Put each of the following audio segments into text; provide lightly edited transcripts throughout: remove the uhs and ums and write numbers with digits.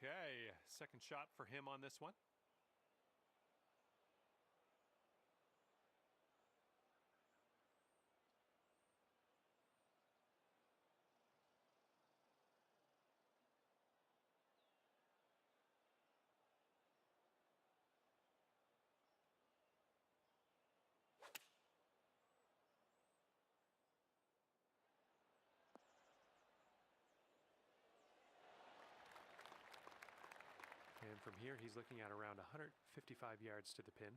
Okay, second shot for him on this one. And from here, he's looking at around 155 yards to the pin.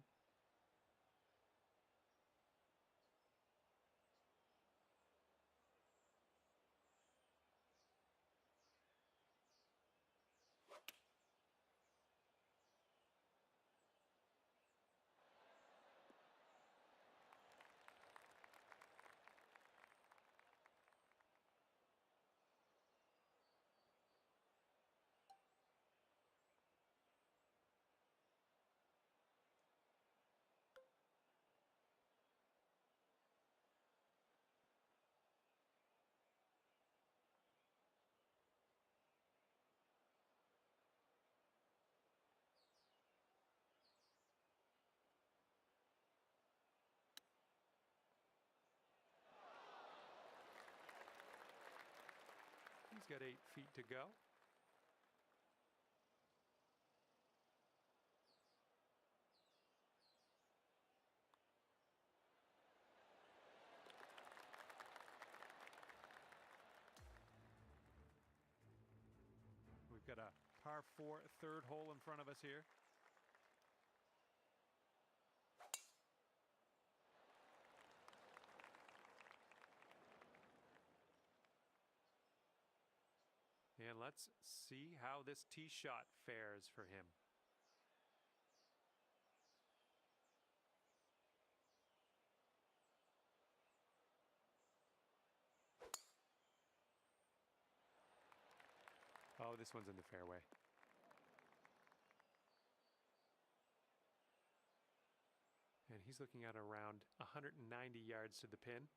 He's got 8 feet to go. We've got a par 4 third hole in front of us here. And let's see how this tee shot fares for him. Oh, this one's in the fairway. And he's looking at around 190 yards to the pin.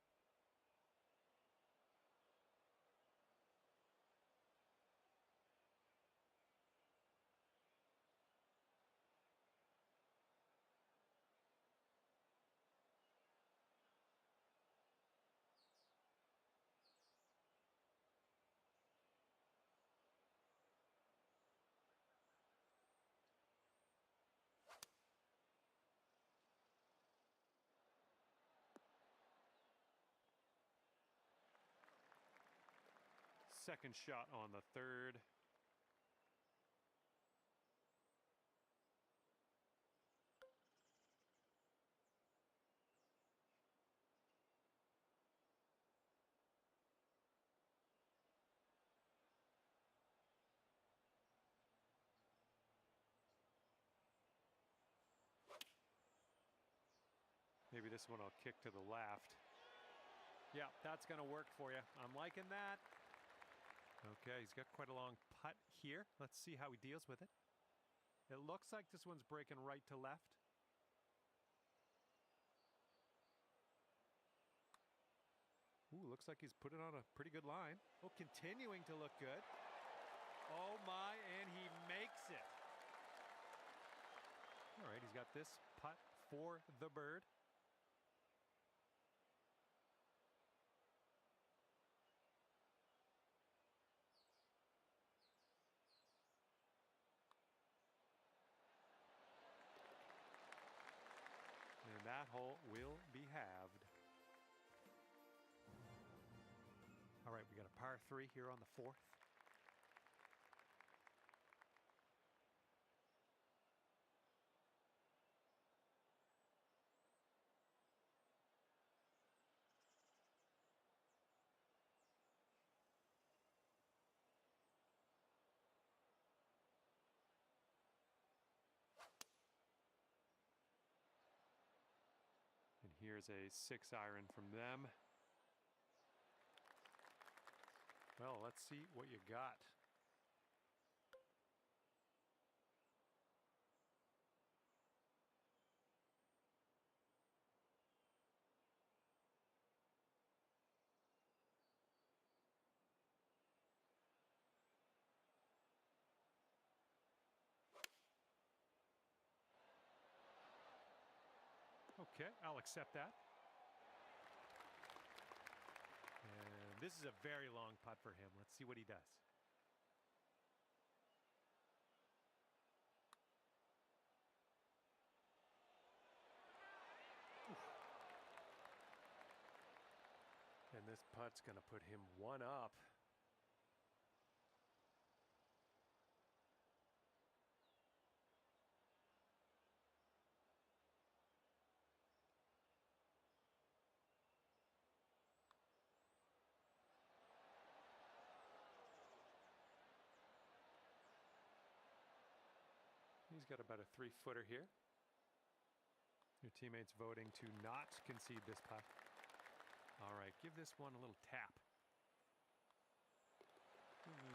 Second shot on the third. Maybe this one will kick to the left. Yeah, that's going to work for you. I'm liking that. Okay, he's got quite a long putt here. Let's see how he deals with it. It looks like this one's breaking right to left. Ooh, looks like he's put it on a pretty good line. Oh, continuing to look good. Oh my, and he makes it. All right, he's got this putt for the bird. And that hole will be halved. All right, we got a par 3 here on the 4th. And here's a 6-iron from them. Well, let's see what you got. Okay, I'll accept that. And this is a very long putt for him. Let's see what he does. And this putt's going to put him one up. He's got about a 3-footer here. Your teammates voting to not concede this putt. All right, give this one a little tap.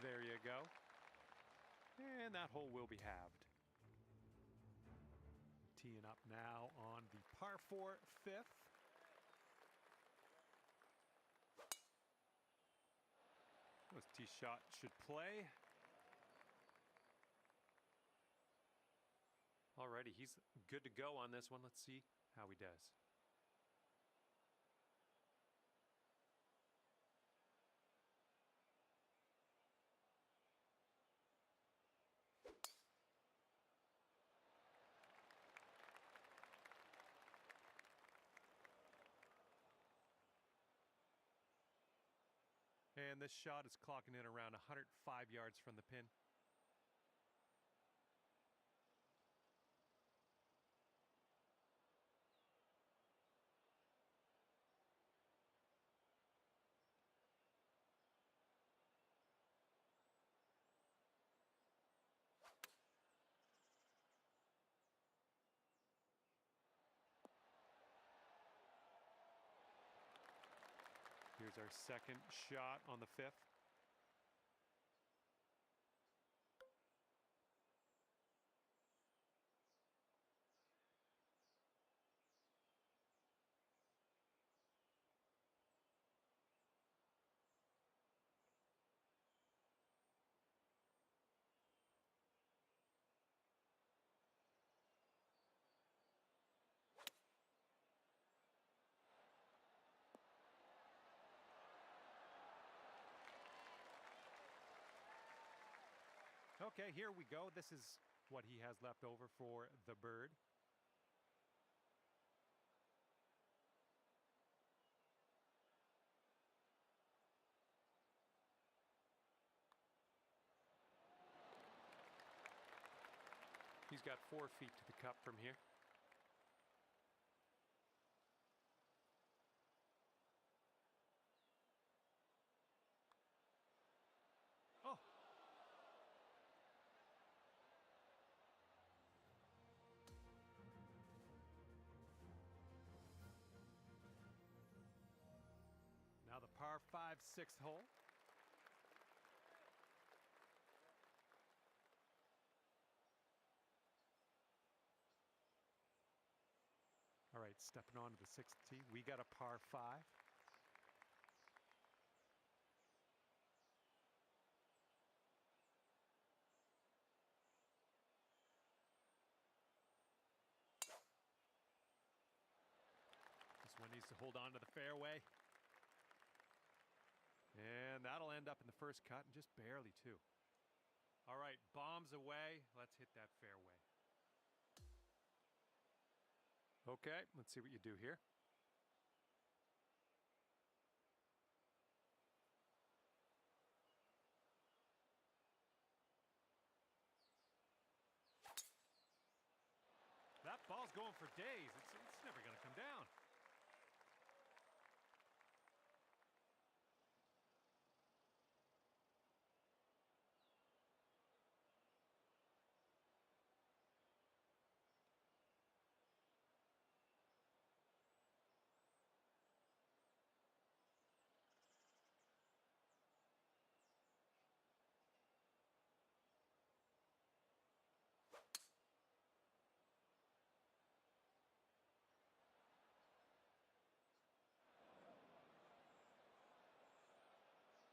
There you go. And that hole will be halved. Teeing up now on the par 4 fifth. This tee shot should play. Alrighty, he's good to go on this one. Let's see how he does. And this shot is clocking in around 105 yards from the pin. Here's our second shot on the fifth. Okay, here we go. This is what he has left over for the bird. He's got 4 feet to the cup from here. Oh. Now the par 5 6th hole. All right, stepping on to the 6th tee. We got a par 5. This one needs to hold on to the fairway. And that'll end up in the first cut, and just barely too. All right, bombs away. Let's hit that fairway. Okay, let's see what you do here. That ball's going for days. It's never going to come down.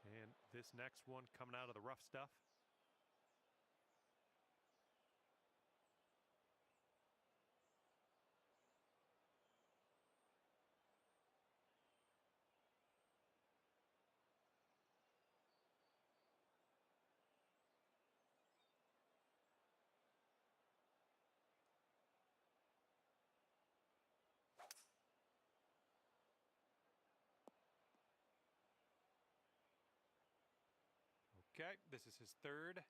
And this next one coming out of the rough stuff. Okay, this is his third.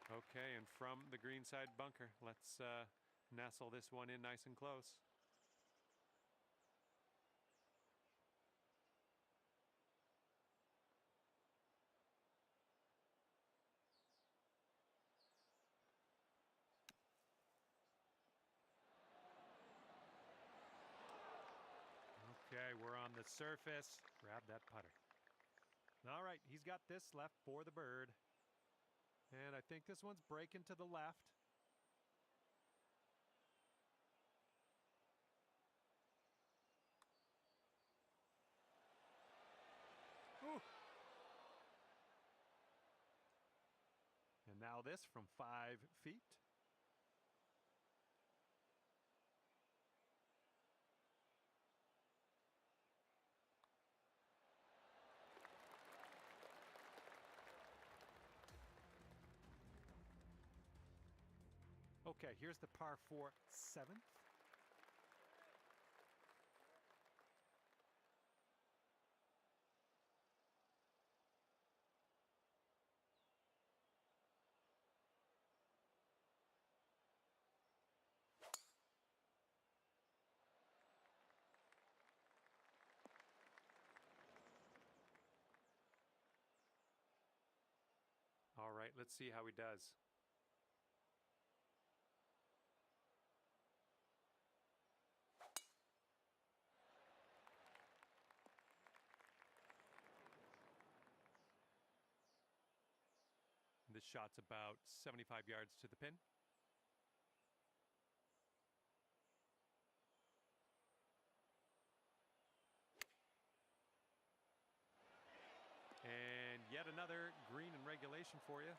Okay, and from the greenside bunker, let's nestle this one in nice and close. Okay, we're on the surface. Grab that putter. All right, he's got this left for the bird. And I think this one's breaking to the left. Ooh. And now this from 5 feet. Okay, here's the par 4 7th. All right, let's see how he does. This shot's about 75 yards to the pin. And yet another green in regulation for you.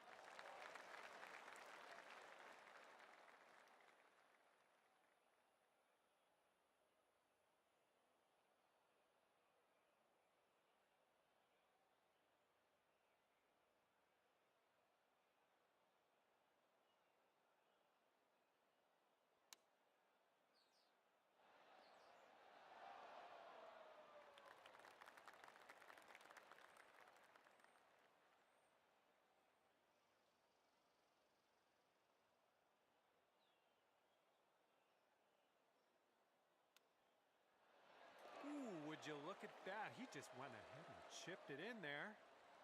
Ooh, would you look at that? He just went ahead and chipped it in there.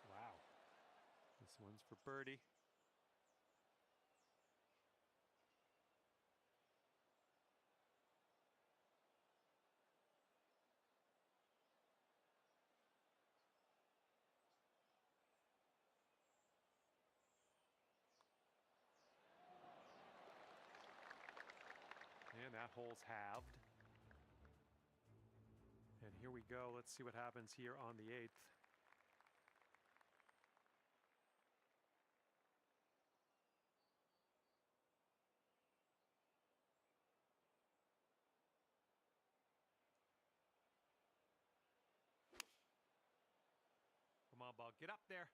Wow. This one's for birdie. And that hole's halved. And here we go. Let's see what happens here on the 8th. Come on, ball, get up there.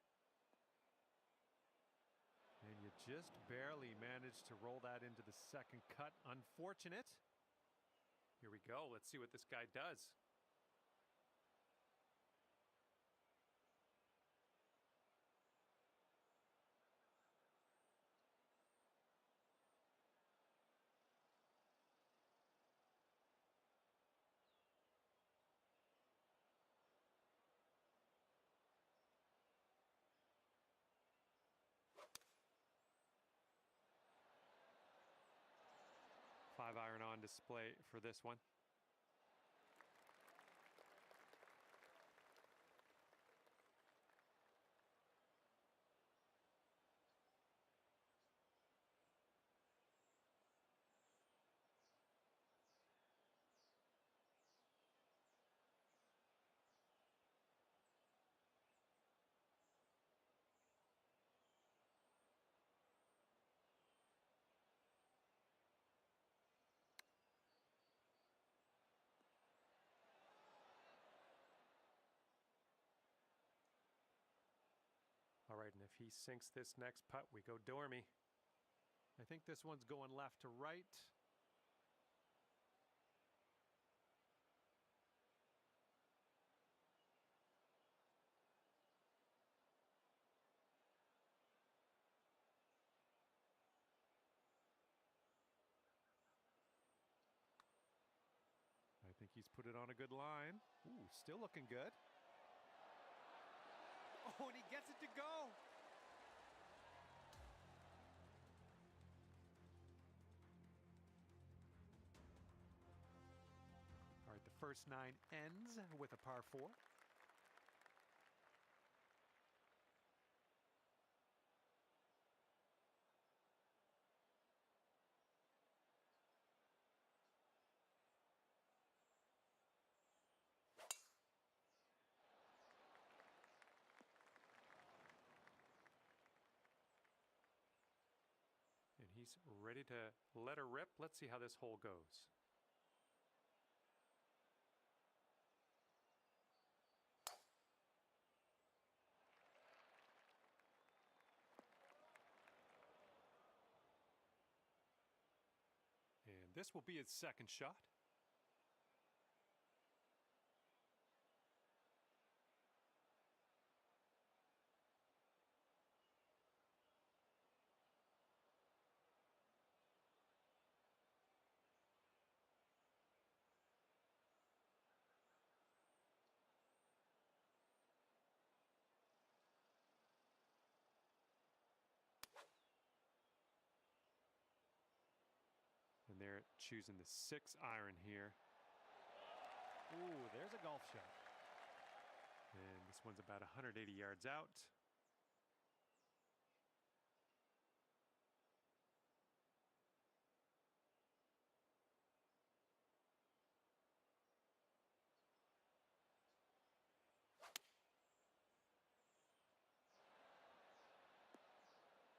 And you just barely managed to roll that into the second cut. Unfortunate. Here we go. Let's see what this guy does. Five iron on display for this one. he sinks this next putt, we go Dormy. I think this one's going left to right. I think he's put it on a good line. Ooh, still looking good. Oh, and he gets it to go. All right, the first 9 ends with a par 4. And he's ready to let her rip. Let's see how this hole goes. And this will be his second shot. And they're choosing the 6 iron here. Ooh, there's a golf shot. And this one's about 180 yards out.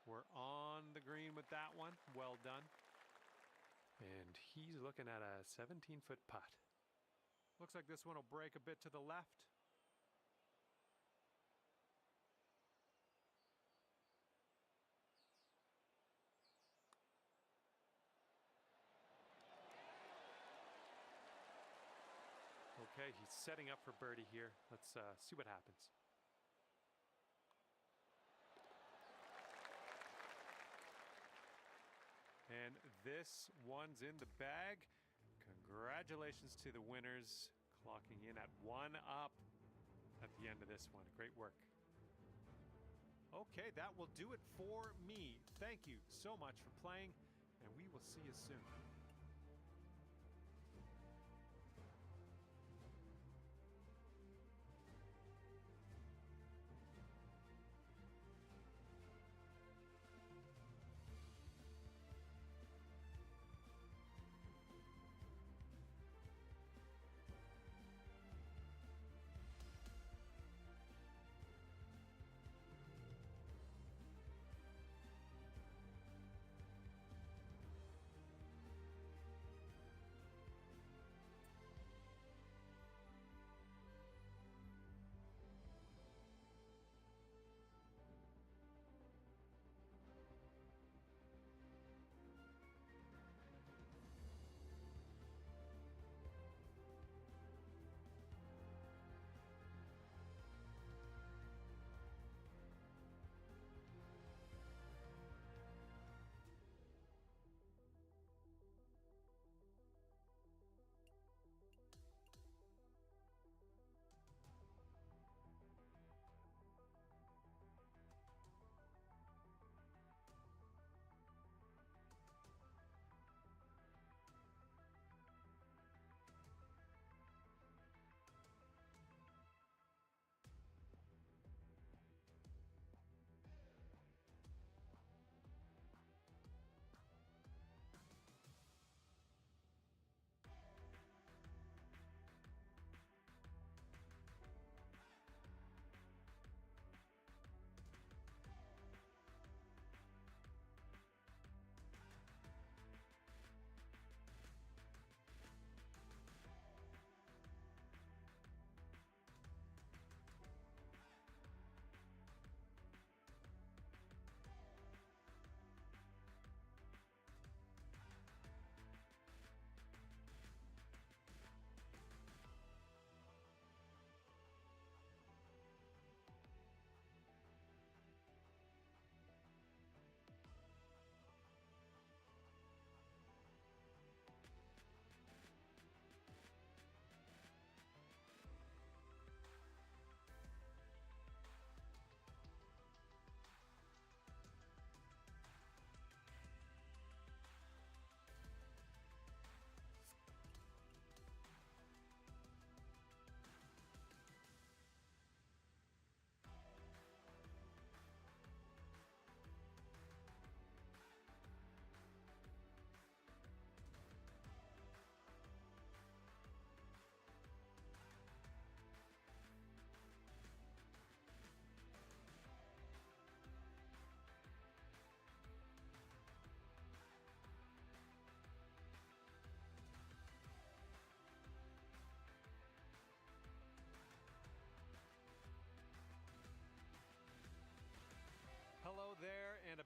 We're on the green with that one. Well done. And he's looking at a 17-foot putt. Looks like this one will break a bit to the left. Okay, he's setting up for birdie here. Let's see what happens. And this one's in the bag. Congratulations to the winners, clocking in at 1 up at the end of this one. Great work. Okay, that will do it for me. Thank you so much for playing, and we will see you soon.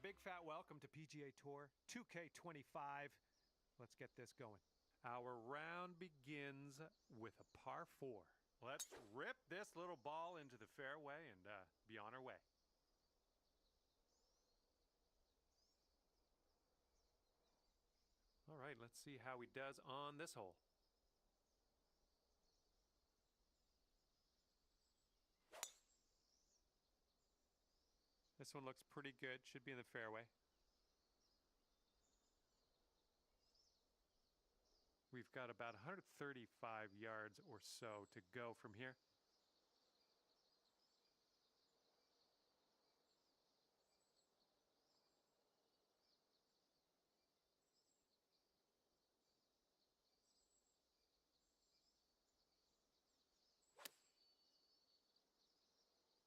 big fat welcome to PGA Tour 2K25. Let's get this going. Our round begins with a par 4. Let's rip this little ball into the fairway and be on our way. All right, let's see how he does on this hole. This one looks pretty good, should be in the fairway. We've got about 135 yards or so to go from here.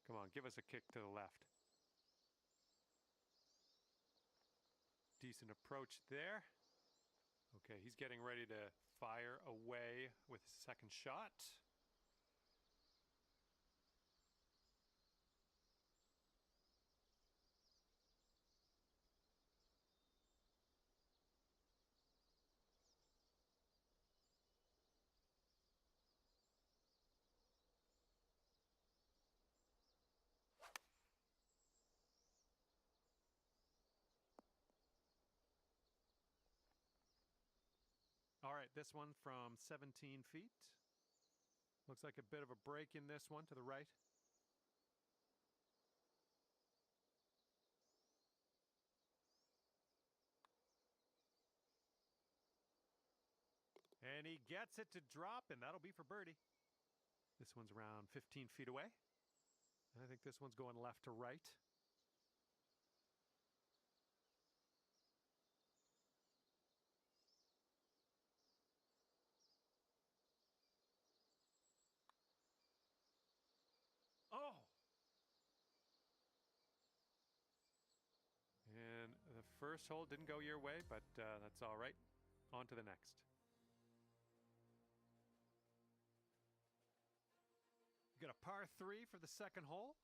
Come on, give us a kick to the left. Decent approach there. Okay, he's getting ready to fire away with his second shot. All right, this one from 17 feet. Looks like a bit of a break in this one to the right. And he gets it to drop, and that'll be for birdie. This one's around 15 feet away. And I think this one's going left to right. Oh! And the first hole didn't go your way, but that's all right. On to the next. You got a par 3 for the second hole.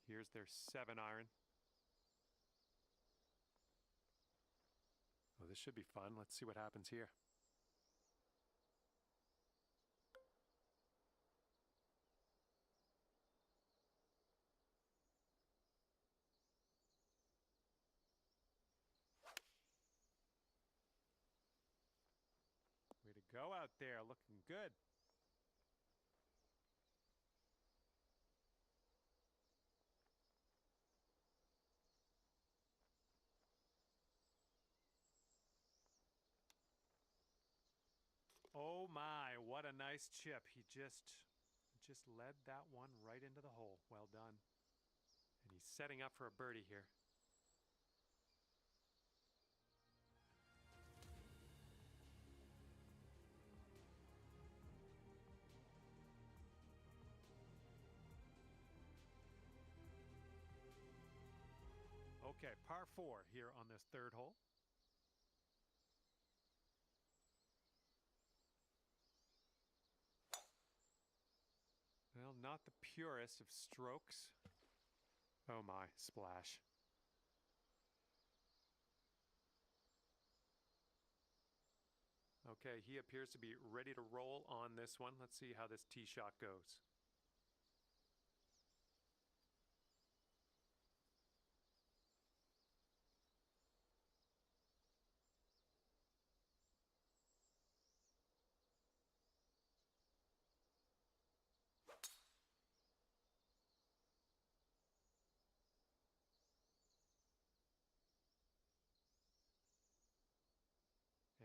Here's their 7-iron. Oh, this should be fun. Let's see what happens here. Way to go out there, looking good. Oh my, what a nice chip. He just led that one right into the hole. Well done. And he's setting up for a birdie here. Okay, par 4 here on this third hole. Well, not the purest of strokes. Oh my, splash. Okay, he appears to be ready to roll on this one. Let's see how this tee shot goes.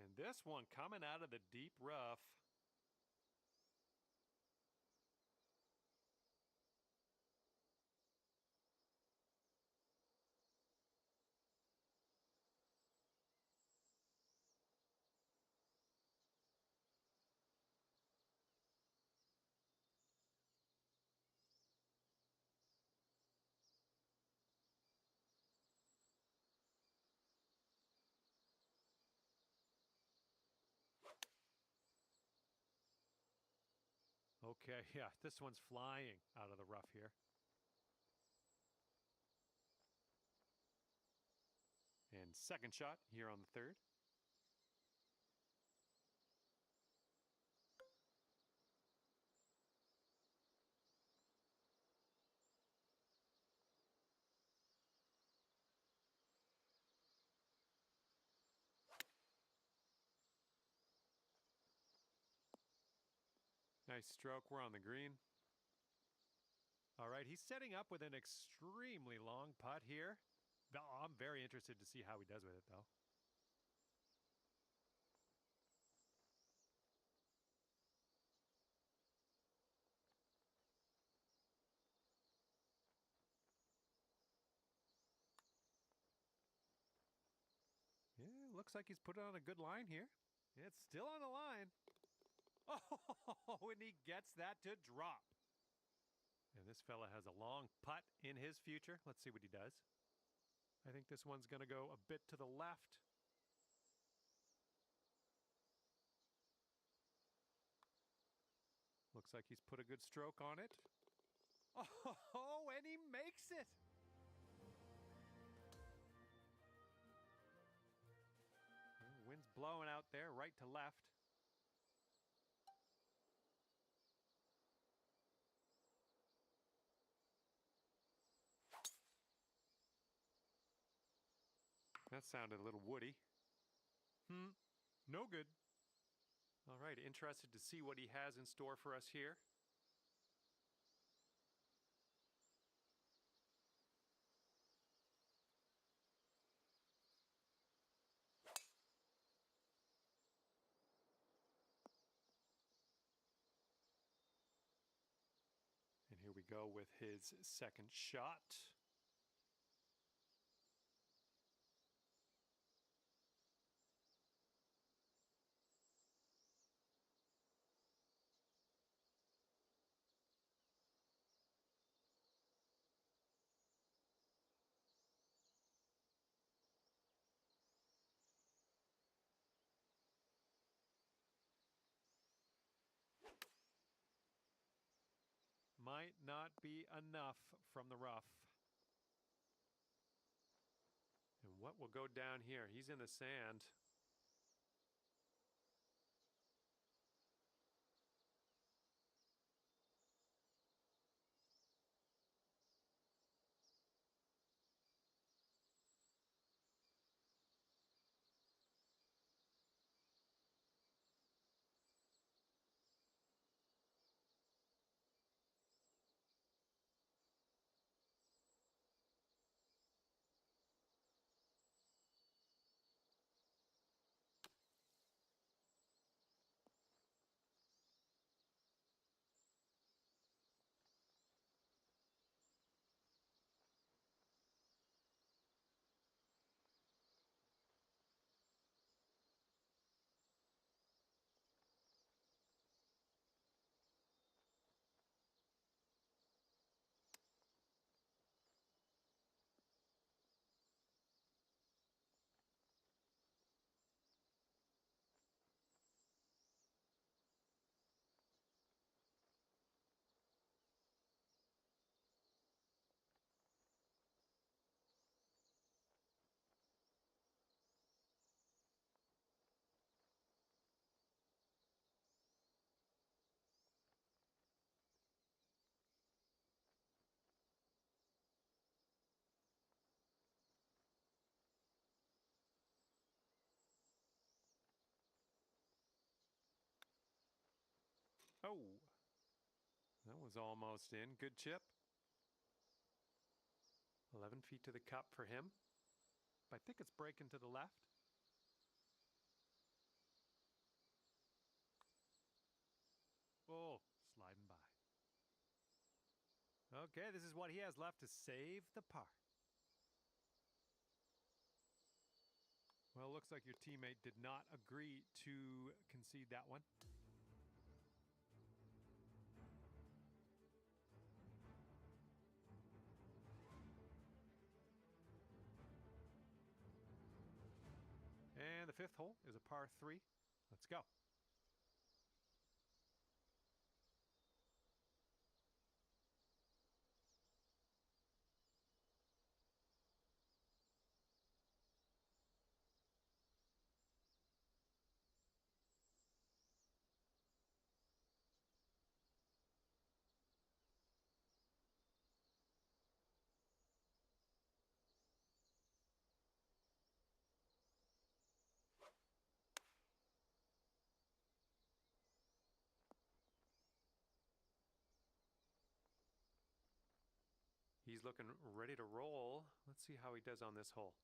And this one coming out of the deep rough. Okay, yeah, this one's flying out of the rough here. And second shot here on the third. Nice stroke. We're on the green. All right, he's setting up with an extremely long putt here. I'm very interested to see how he does with it, though. Yeah, looks like he's put it on a good line here. It's still on the line. Oh, and he gets that to drop. And this fella has a long putt in his future. Let's see what he does. I think this one's going to go a bit to the left. Looks like he's put a good stroke on it. Oh, and he makes it. Wind's blowing out there, right to left. That sounded a little woody. No good. All right, interested to see what he has in store for us here. And here we go with his second shot. Might not be enough from the rough. And what will go down here? He's in the sand. Oh, that was almost in. Good chip. 11 feet to the cup for him. I think it's breaking to the left. Oh, sliding by. Okay, this is what he has left to save the par. Well, it looks like your teammate did not agree to concede that one. And the fifth hole is a par 3. Let's go. he's looking ready to roll. Let's see how he does on this hole.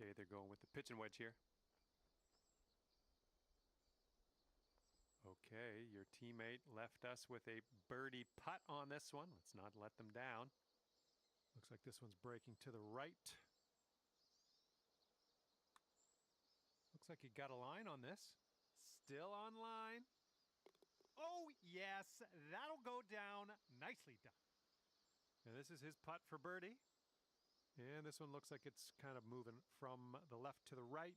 Okay, they're going with the pitching wedge here. Okay, your teammate left us with a birdie putt on this one. Let's not let them down. Looks like this one's breaking to the right. Looks like he got a line on this. Still on line. Oh, yes, that'll go down. Nicely done. And this is his putt for birdie. And this one looks like it's kind of moving from the left to the right.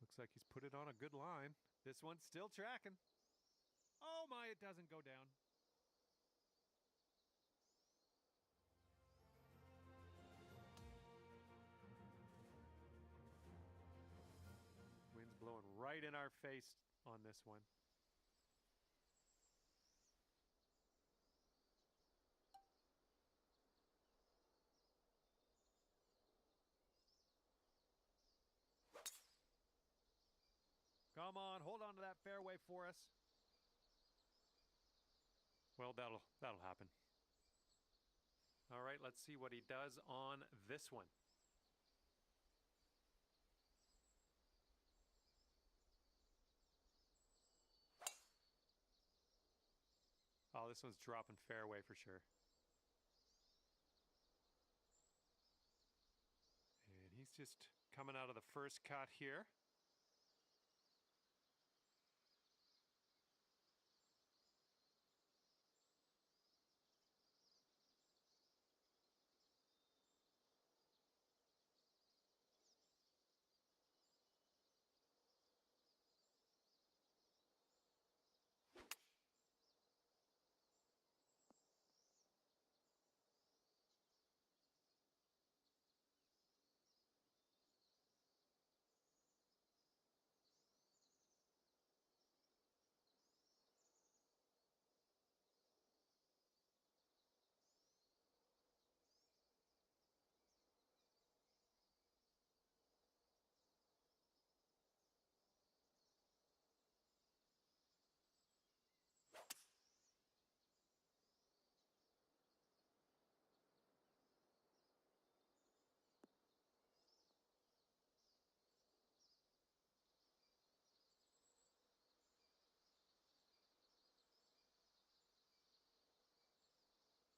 Looks like he's put it on a good line. This one's still tracking. Oh my, it doesn't go down. Wind's blowing right in our face on this one. Come on, hold on to that fairway for us. Well, that'll happen. All right, let's see what he does on this one. Oh, this one's dropping fairway for sure. And he's just coming out of the first cut here.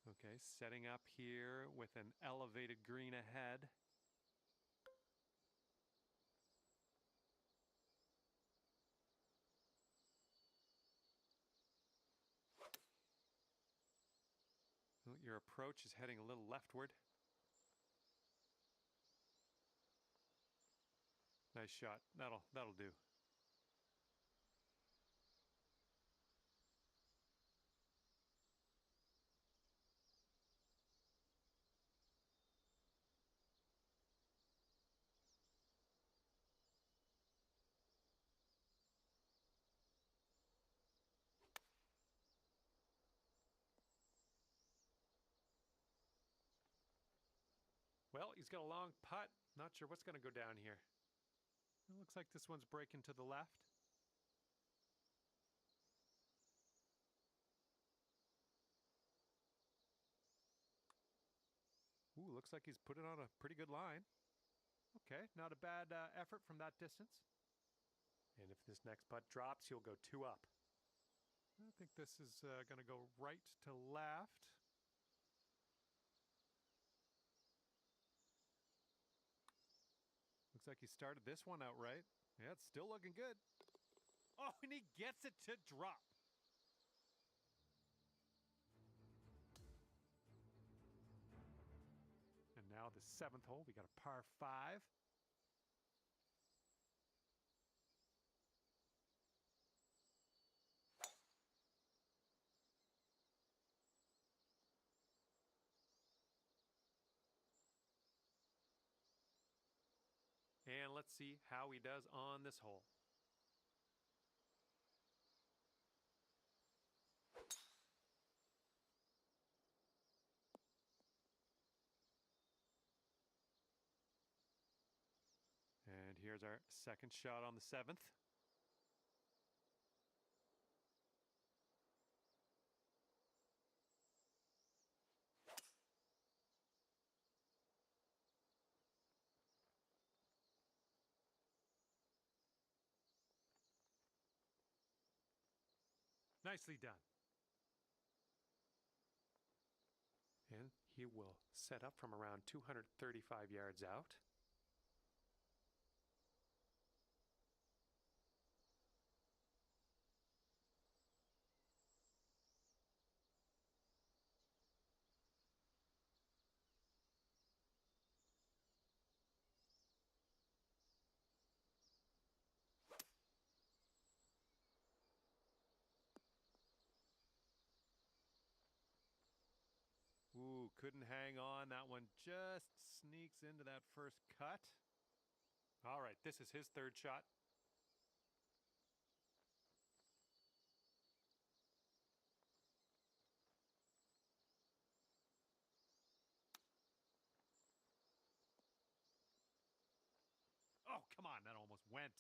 Okay, setting up here with an elevated green ahead. Well, your approach is heading a little leftward. Nice shot. That'll do. Well, he's got a long putt. Not sure what's going to go down here. It looks like this one's breaking to the left. Ooh, looks like he's put it on a pretty good line. Okay, not a bad effort from that distance. And if this next putt drops, he'll go 2 up. I think this is going to go right to left. Looks like he started this one out right. Yeah, it's still looking good. Oh, and he gets it to drop. And now the 7th hole, we got a par 5. And let's see how he does on this hole. And here's our second shot on the 7th. Nicely done. And he will set up from around 235 yards out. Ooh, couldn't hang on. That one just sneaks into that first cut. All right, this is his third shot. Oh, come on, that almost went.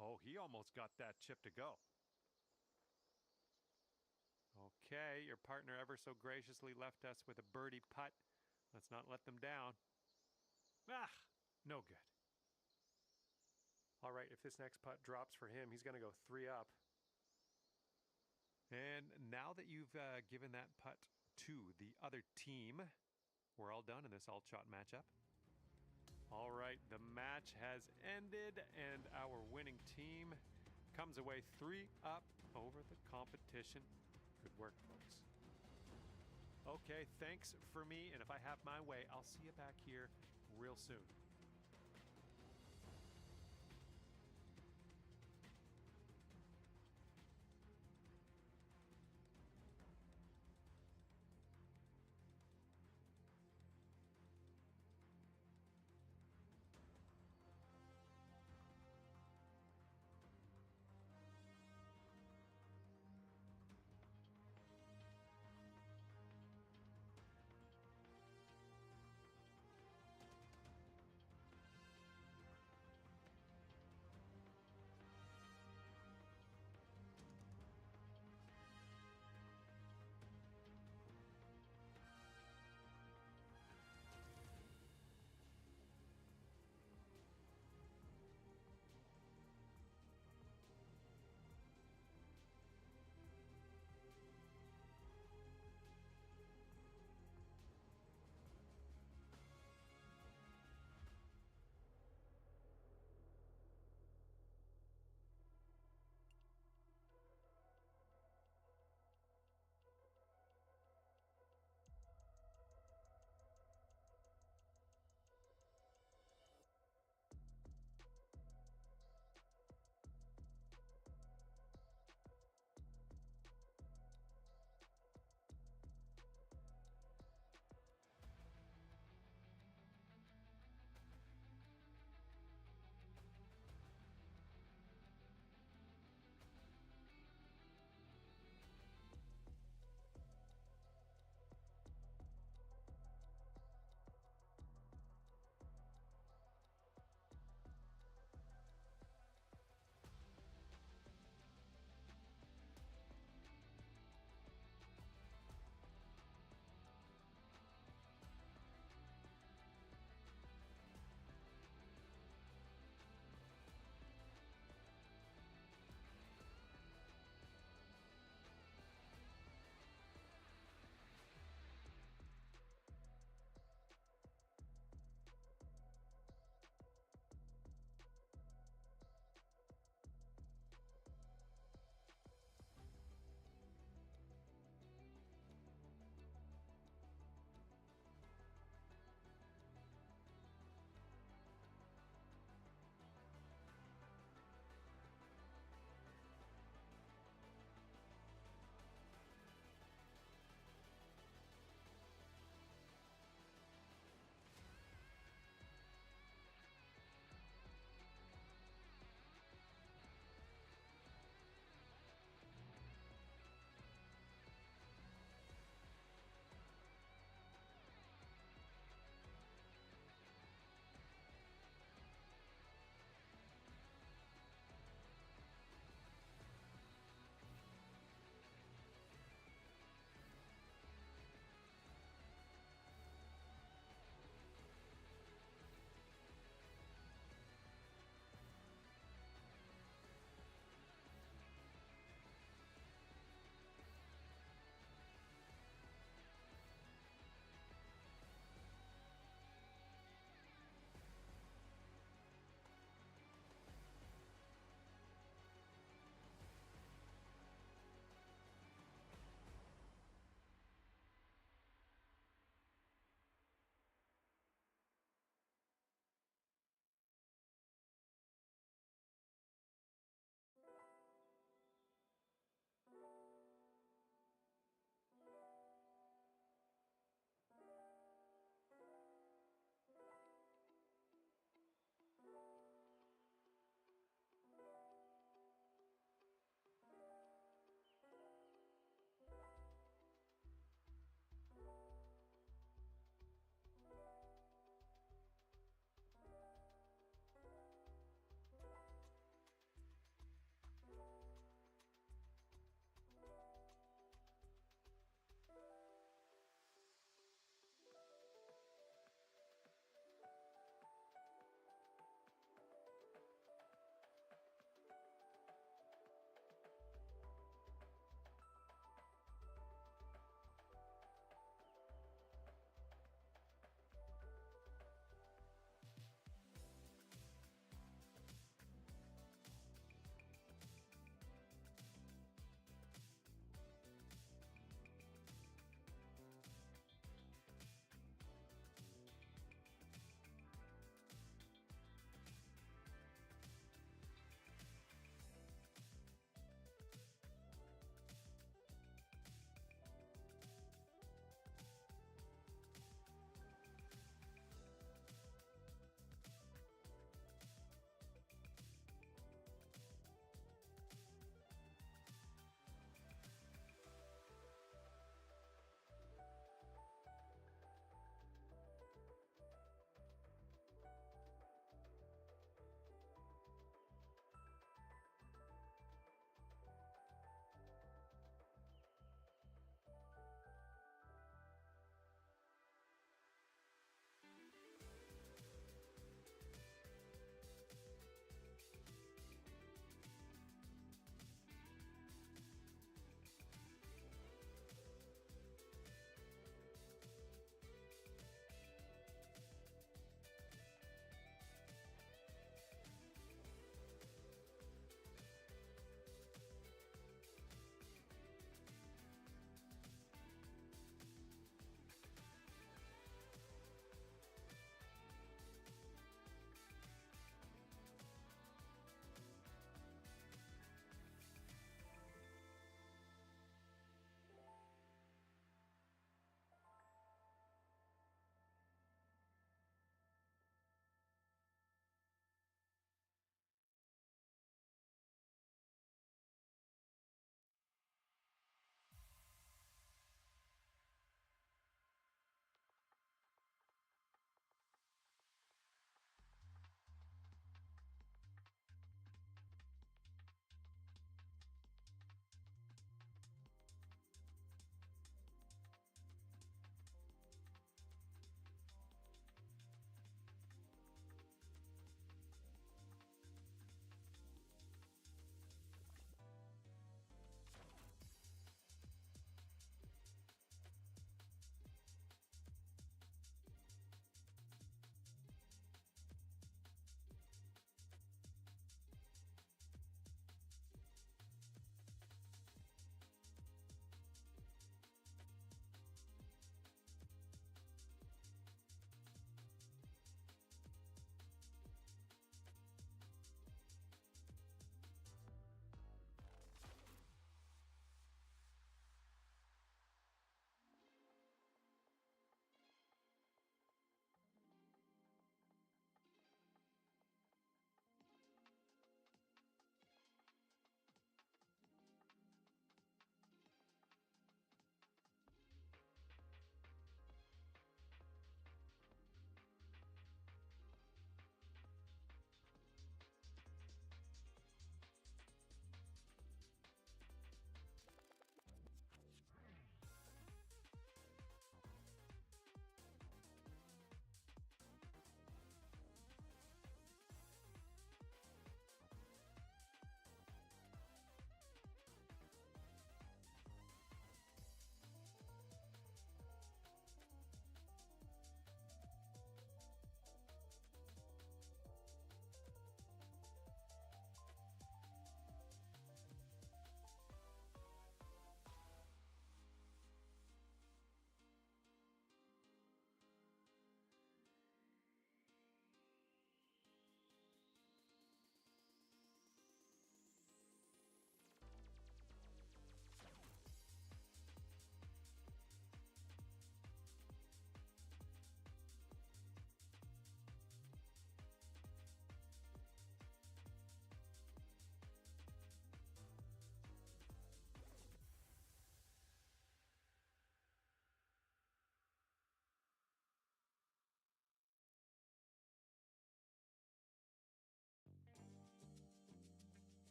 Oh, he almost got that chip to go. Okay, your partner ever so graciously left us with a birdie putt. Let's not let them down. Ah, no good. All right, if this next putt drops for him, he's going to go 3 up. And now that you've given that putt to the other team, we're all done in this all-shot matchup. All right, the match has ended, and our winning team comes away 3 up over the competition. Good work, folks. Okay, thanks for me, and if I have my way, I'll see you back here real soon.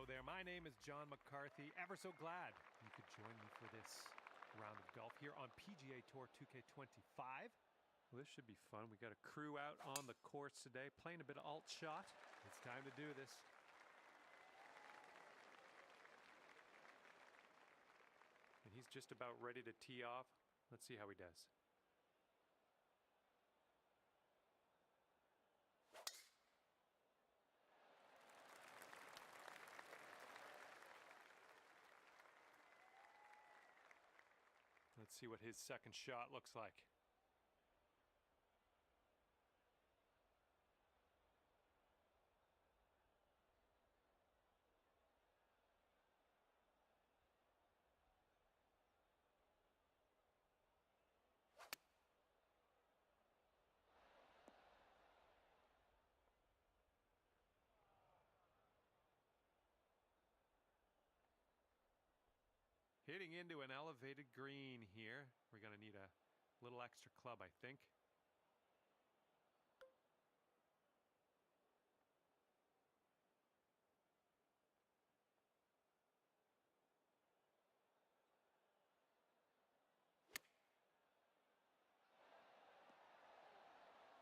Hello there, my name is John McCarthy. Ever so glad you could join me for this round of golf here on PGA Tour 2K25. Well, this should be fun. We got a crew out on the course today, playing a bit of alt shot. It's time to do this. And he's just about ready to tee off. Let's see how he does. Let's see what his second shot looks like. Hitting into an elevated green here. We're going to need a little extra club, I think.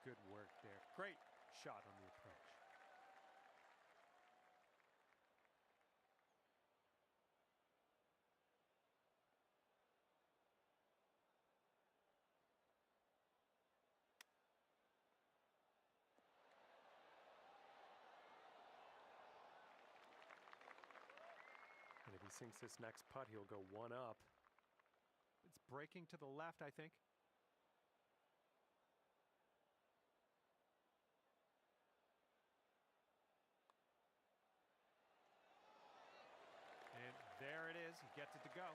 Good work there. Great shot on the approach. And if he sinks this next putt, he'll go one up. It's breaking to the left, I think. And there it is. He gets it to go.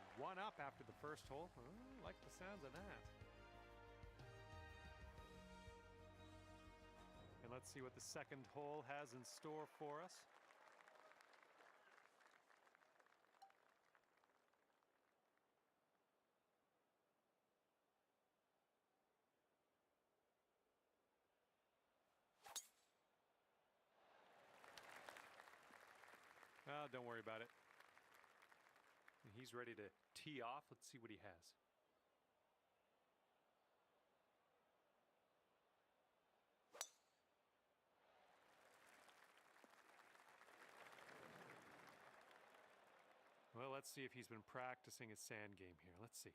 And one up after the first hole. I like the sounds of that. And let's see what the second hole has in store for us. Oh, don't worry about it. He's ready to tee off. Let's see what he has. Well, let's see if he's been practicing his sand game here. Let's see.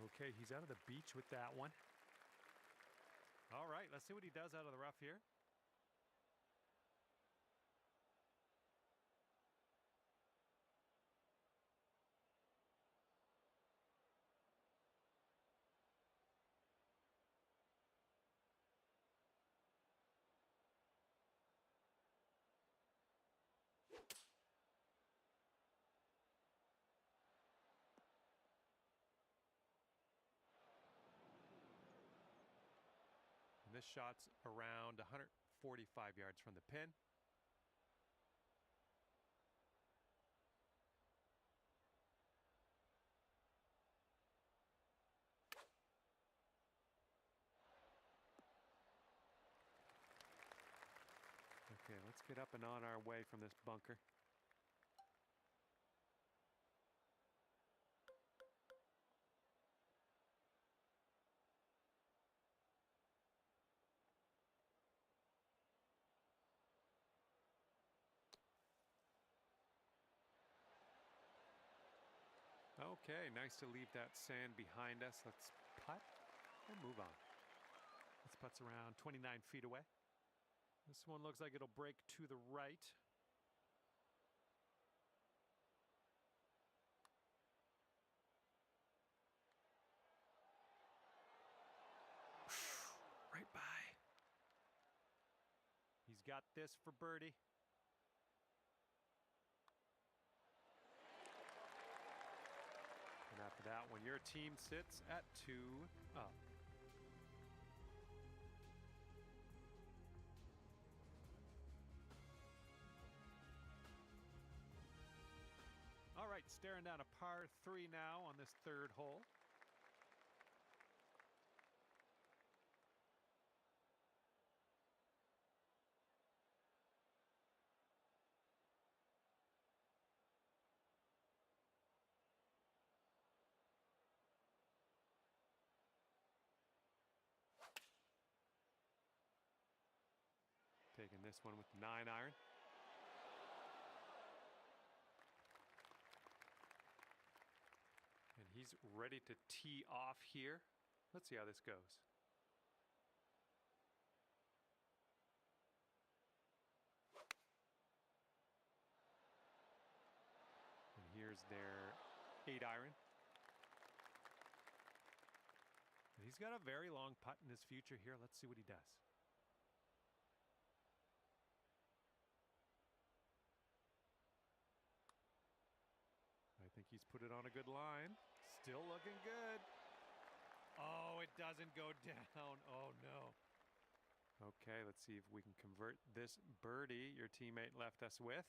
Okay, he's out of the beach with that one. All right, let's see what he does out of the rough here. And this shot's around 145 yards from the pin. Okay, let's get up and on our way from this bunker. Okay, nice to leave that sand behind us. Let's putt and move on. This putt's around 29 feet away. This one looks like it'll break to the right. Right by. He's got this for birdie. And after that one, your team sits at 2 up. All right, staring down a par 3 now on this third hole. And this one with the 9-iron. And he's ready to tee off here. Let's see how this goes. And here's their 8-iron. And he's got a very long putt in his future here. Let's see what he does. I think he's put it on a good line. Still looking good. Oh, it doesn't go down. Oh, no. Okay, let's see if we can convert this birdie your teammate left us with.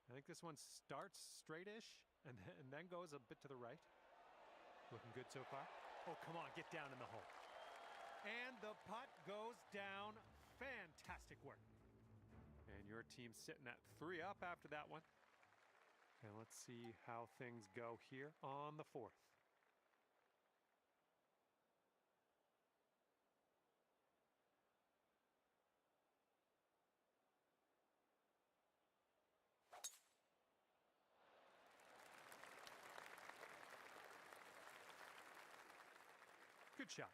I think this one starts straightish and then goes a bit to the right. Looking good so far. Oh, come on, get down in the hole. And the putt goes down. Fantastic work. And your team's sitting at 3 up after that one. And let's see how things go here on the 4th. Good shot.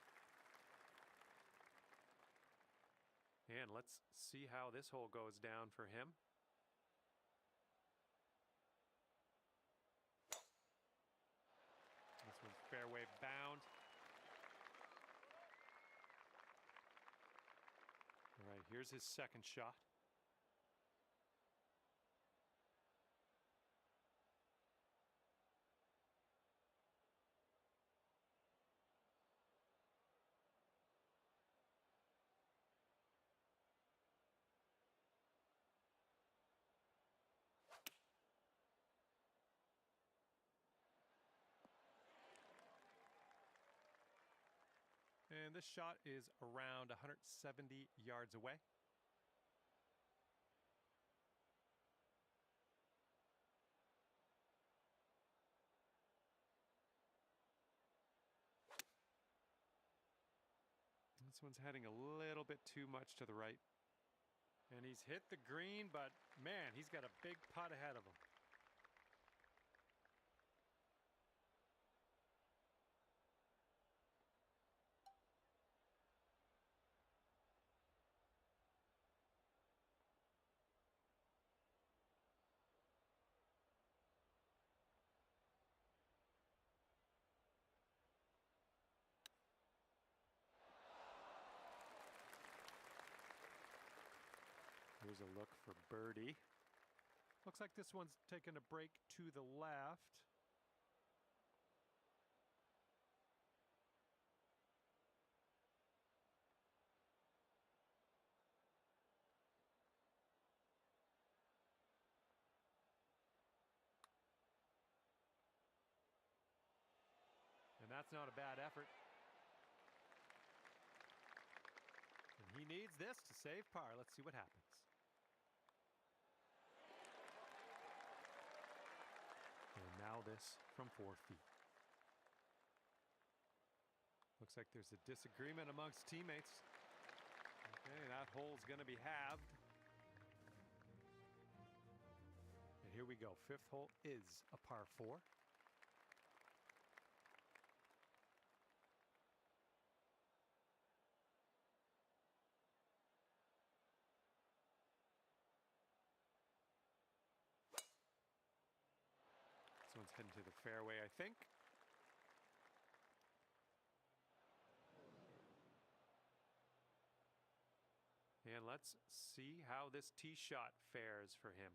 And let's see how this hole goes down for him. This one's fairway bound. All right, here's his second shot. And this shot is around 170 yards away. This one's heading a little bit too much to the right. And he's hit the green, but man, he's got a big putt ahead of him. Here's a look for birdie. Looks like this one's taking a break to the left. And that's not a bad effort. And he needs this to save par. Let's see what happens. And now this from 4 feet. Looks like there's a disagreement amongst teammates. Okay, that hole's going to be halved. And here we go. 5th hole is a par 4. This one's heading to the fairway, I think. And let's see how this tee shot fares for him.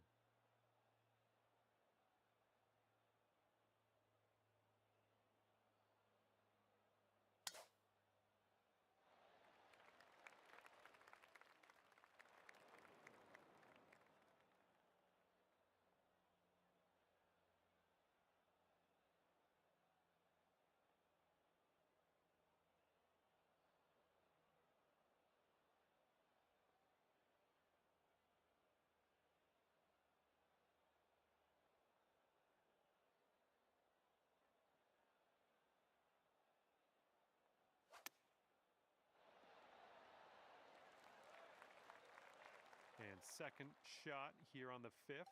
second shot here on the 5th.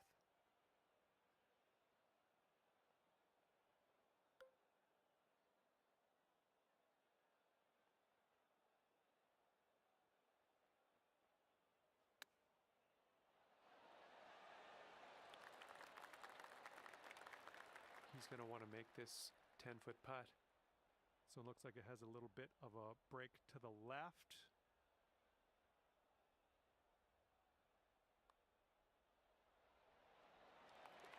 He's going to want to make this 10-foot putt. So it looks like it has a little bit of a break to the left.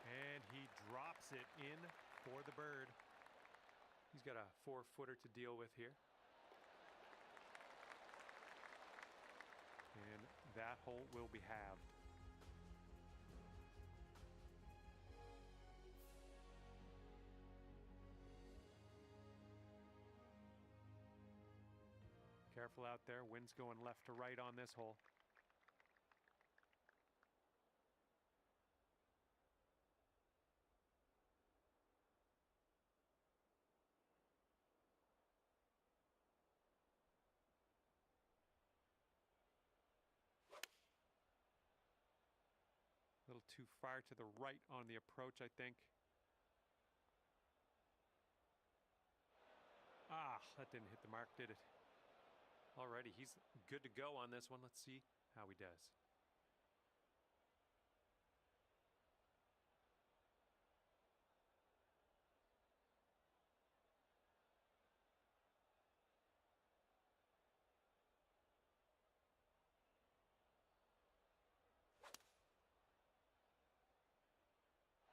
And he drops it in for the bird. He's got a 4-footer to deal with here. And that hole will be halved. Careful out there. Wind's going left to right on this hole. A little too far to the right on the approach, I think. Ah, that didn't hit the mark, did it? Alrighty, he's good to go on this one. Let's see how he does.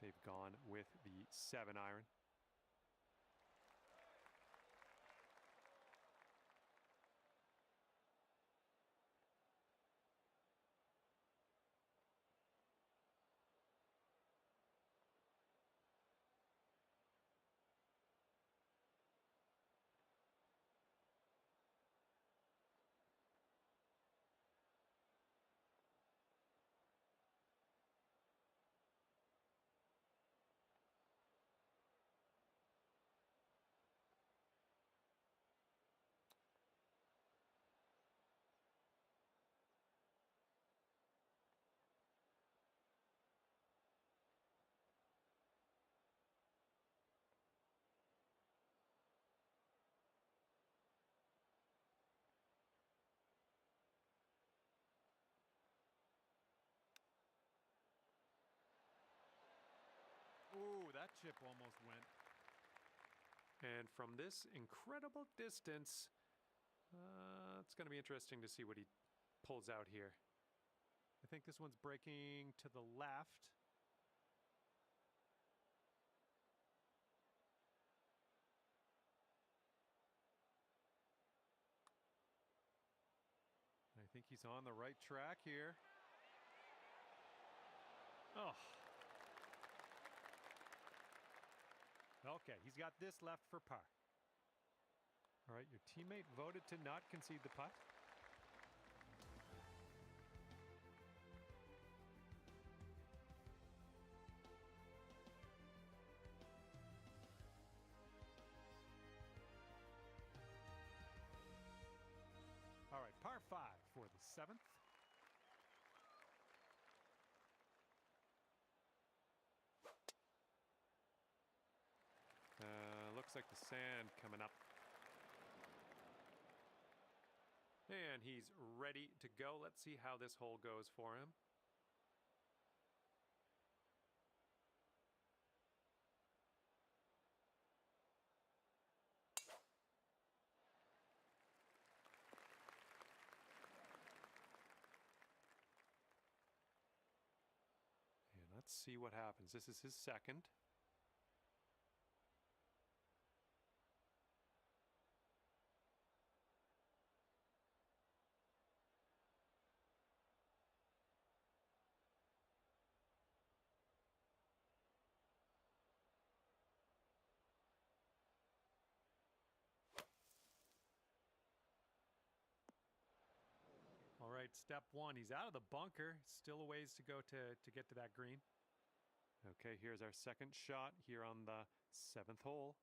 They've gone with the 7-iron. Ooh, that chip almost went. And from this incredible distance, it's going to be interesting to see what he pulls out here. I think this one's breaking to the left. I think he's on the right track here. Oh. Okay, he's got this left for par. All right, your teammate voted to not concede the putt. All right, par 5 for the 7th. Looks like the sand coming up. And he's ready to go. Let's see how this hole goes for him. And let's see what happens. This is his second. All right, step 1. He's out of the bunker. Still a ways to go to get to that green. Okay, here's our second shot here on the 7th hole.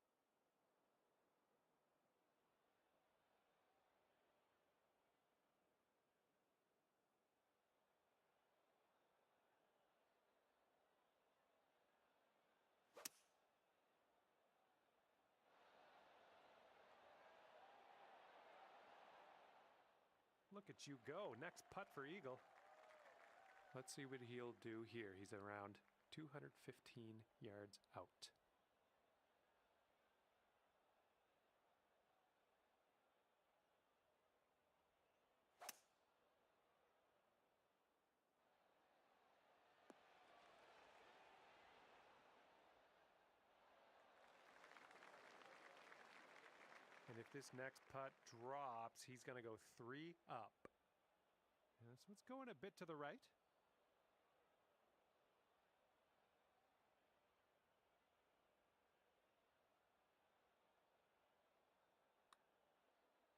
Look at you go. Next putt for eagle. Let's see what he'll do here. He's around 215 yards out. And if this next putt drops, he's going to go 3 up. And this one's going a bit to the right.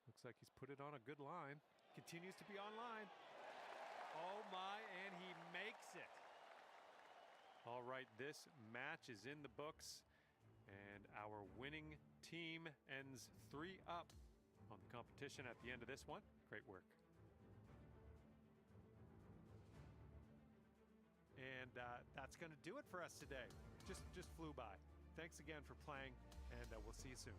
Looks like he's put it on a good line. Continues to be on line. Oh my, and he makes it. All right, this match is in the books. And our winning team ends 3 up on the competition at the end of this one. Great work. And that's going to do it for us today. Just flew by. Thanks again for playing, and we'll see you soon.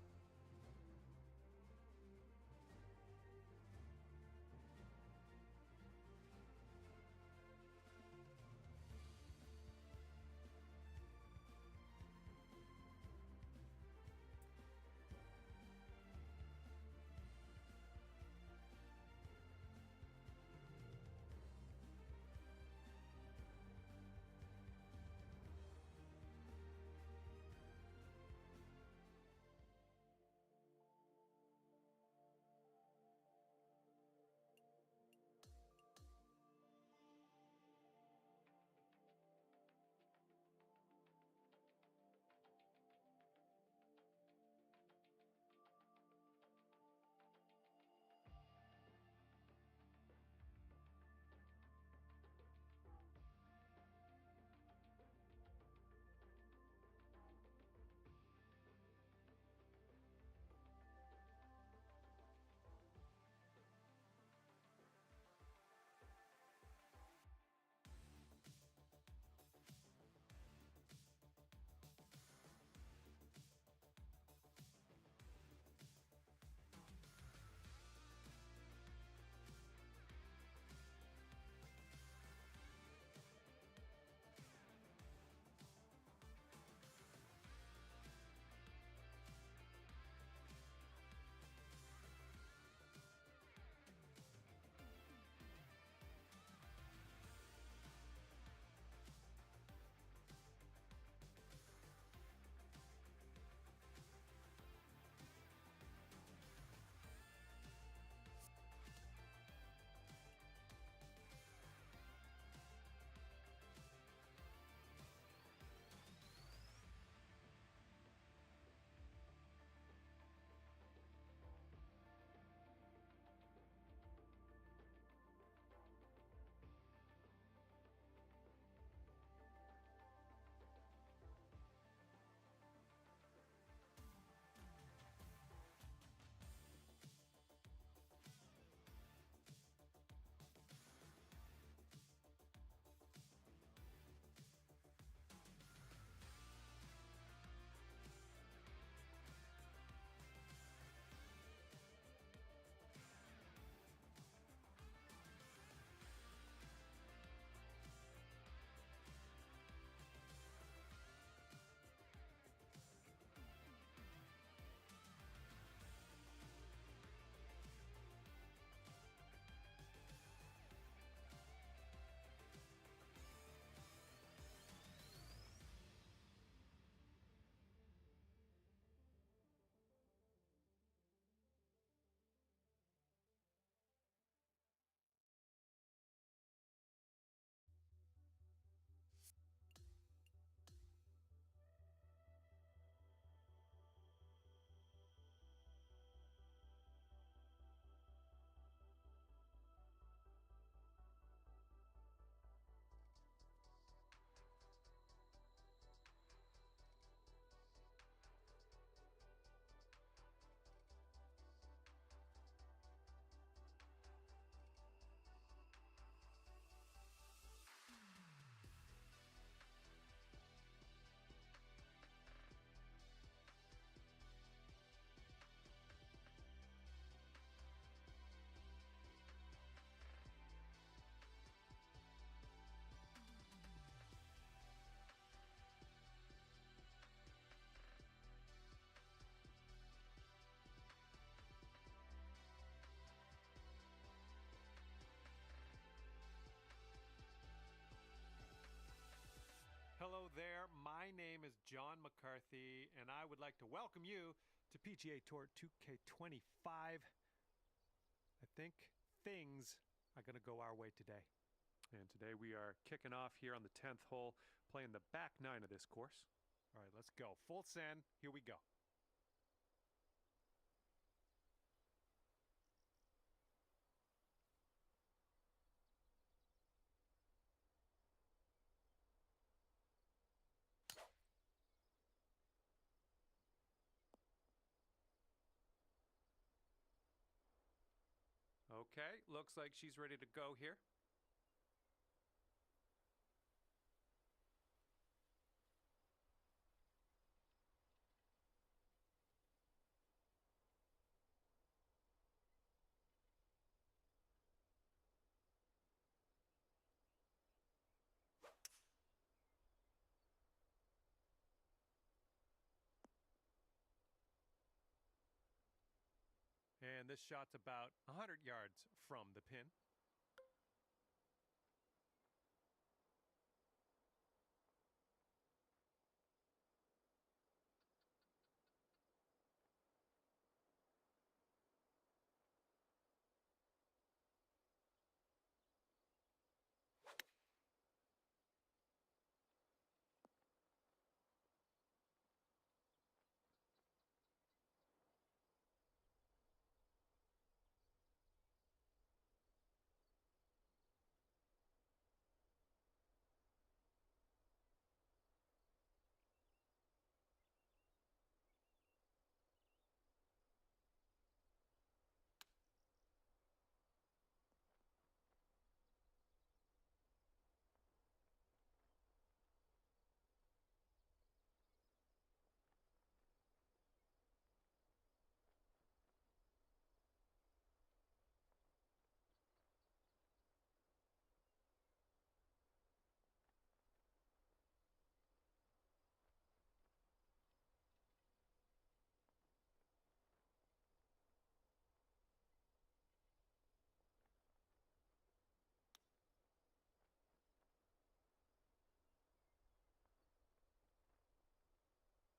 there. My name is John McCarthy, and I would like to welcome you to PGA Tour 2K25. I think things are going to go our way today. And today we are kicking off here on the 10th hole, playing the back nine of this course. All right, let's go. Full send. Here we go. Okay, looks like she's ready to go here. And this shot's about 100 yards from the pin.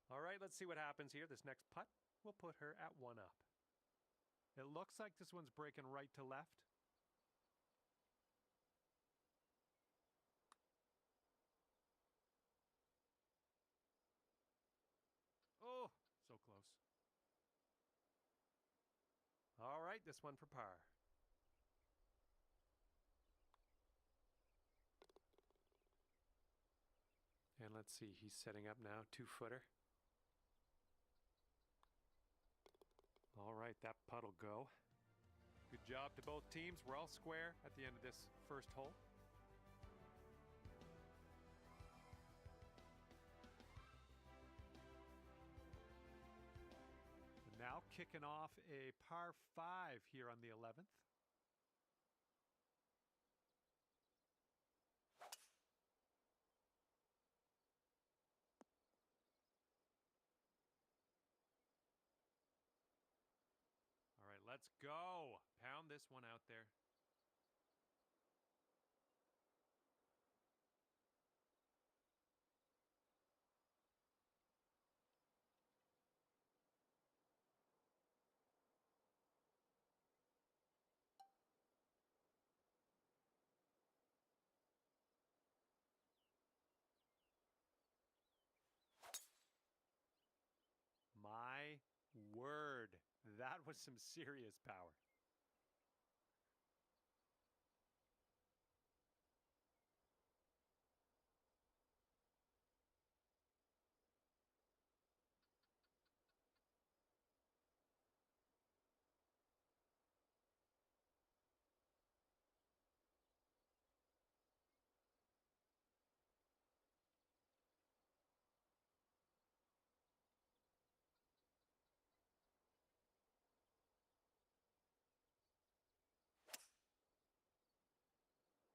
All right, let's see what happens here. This next putt will put her at 1 up. It looks like this one's breaking right to left. Oh, so close. All right, this one for par. And let's see, he's setting up now, 2-footer. All right, that putt will go. Good job to both teams. We're all square at the end of this first hole. And now kicking off a par 5 here on the 11th. All right, let's go. Pound this one out there. My word, that was some serious power.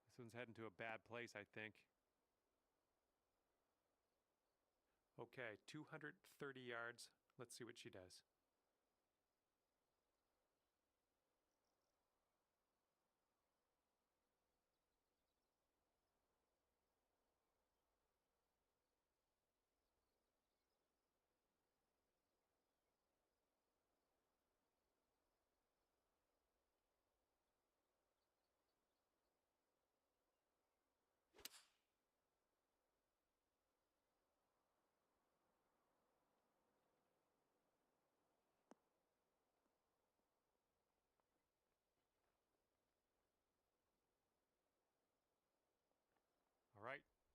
This one's heading to a bad place, I think. Okay, 230 yards. Let's see what she does.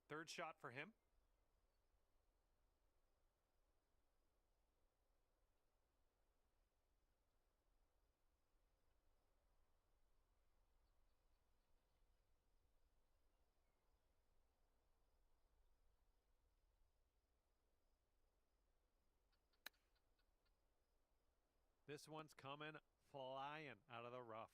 Third shot for him. This one's coming flying out of the rough.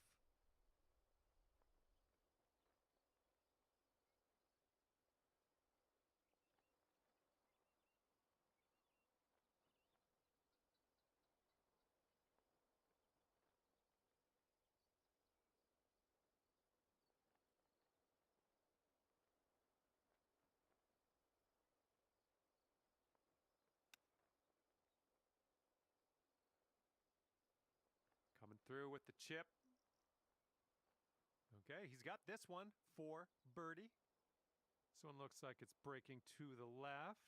Coming through with the chip. Okay, he's got this one for birdie. This one looks like it's breaking to the left.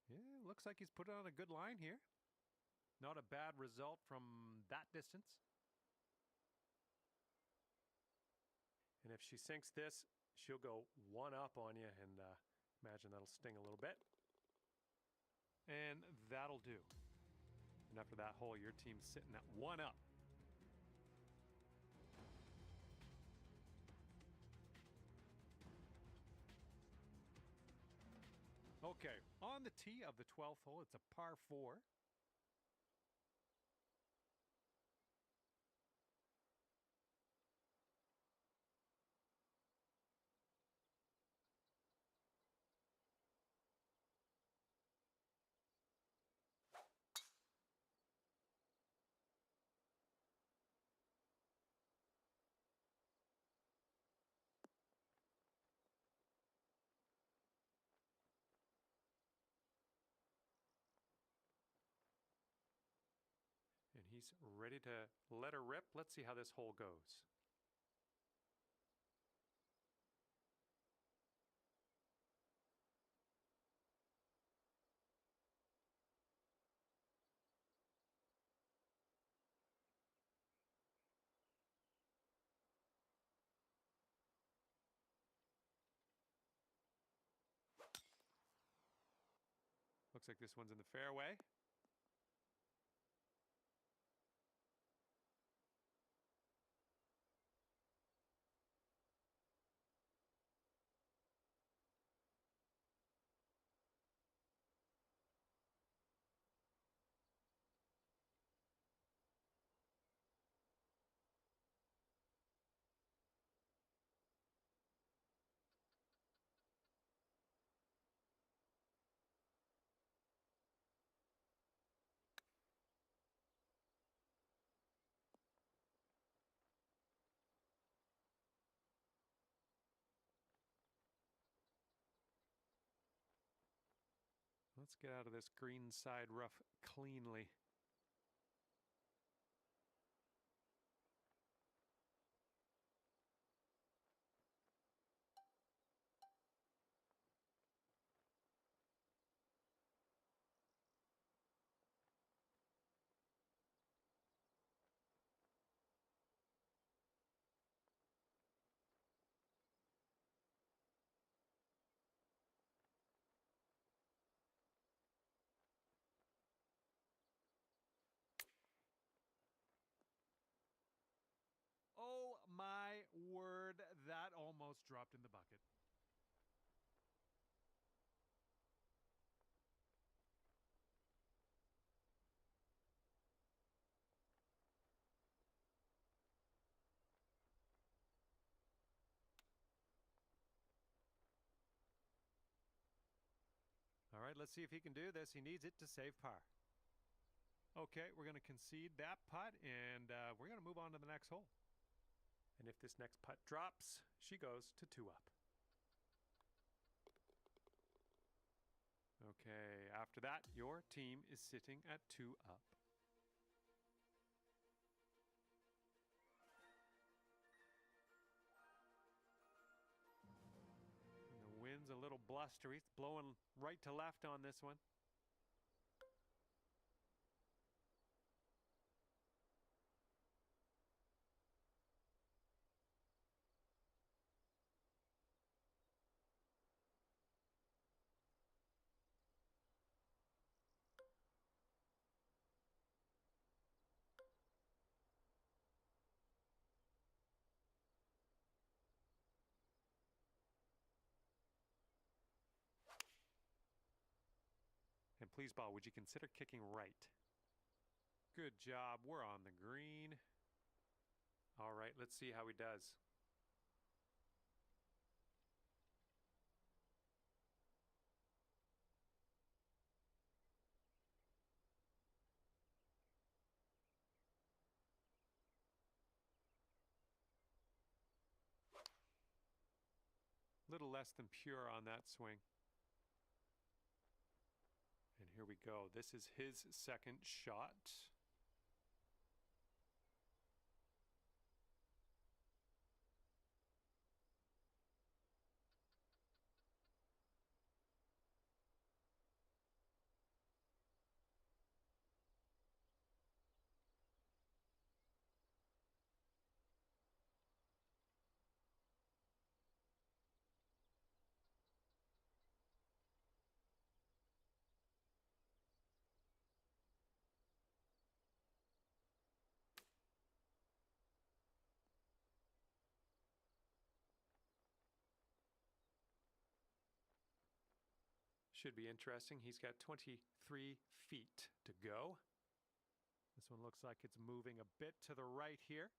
Yeah, looks like he's put on a good line here. Not a bad result from that distance. And if she sinks this, she'll go one up on you, and imagine that'll sting a little bit. And that'll do. And after that hole, your team's sitting at one up. Okay, on the tee of the 12th hole, it's a par 4. And he's ready to let her rip. Let's see how this hole goes. Looks like this one's in the fairway. Let's get out of this green side rough cleanly. Oh my word, that almost dropped in the bucket. All right, let's see if he can do this. He needs it to save par. Okay, we're going to concede that putt, and we're going to move on to the next hole. And if this next putt drops, she goes to 2 up. Okay, after that, your team is sitting at 2 up. wind's a little blustery. It's blowing right to left on this one. And please, ball, would you consider kicking right? Good job. We're on the green. All right, let's see how he does. Little less than pure on that swing. And here we go. This is his second shot. Should be interesting. He's got 23 feet to go. This one looks like it's moving a bit to the right here.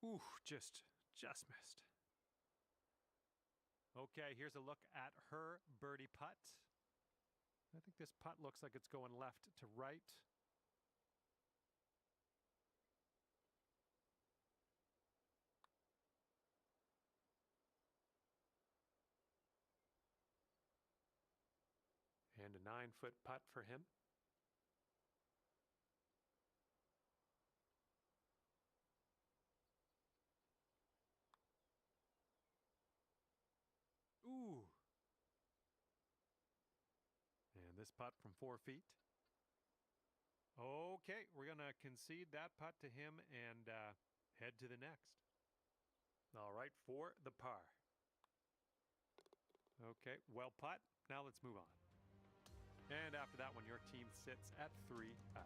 Ooh, just missed. Okay, here's a look at her birdie putt. I think this putt looks like it's going left to right. And a 9-foot putt for him. Ooh. And this putt from 4 feet. Okay, we're going to concede that putt to him and head to the next. All right, for the par. Okay, well putt. Now let's move on. And after that one, your team sits at 3 up.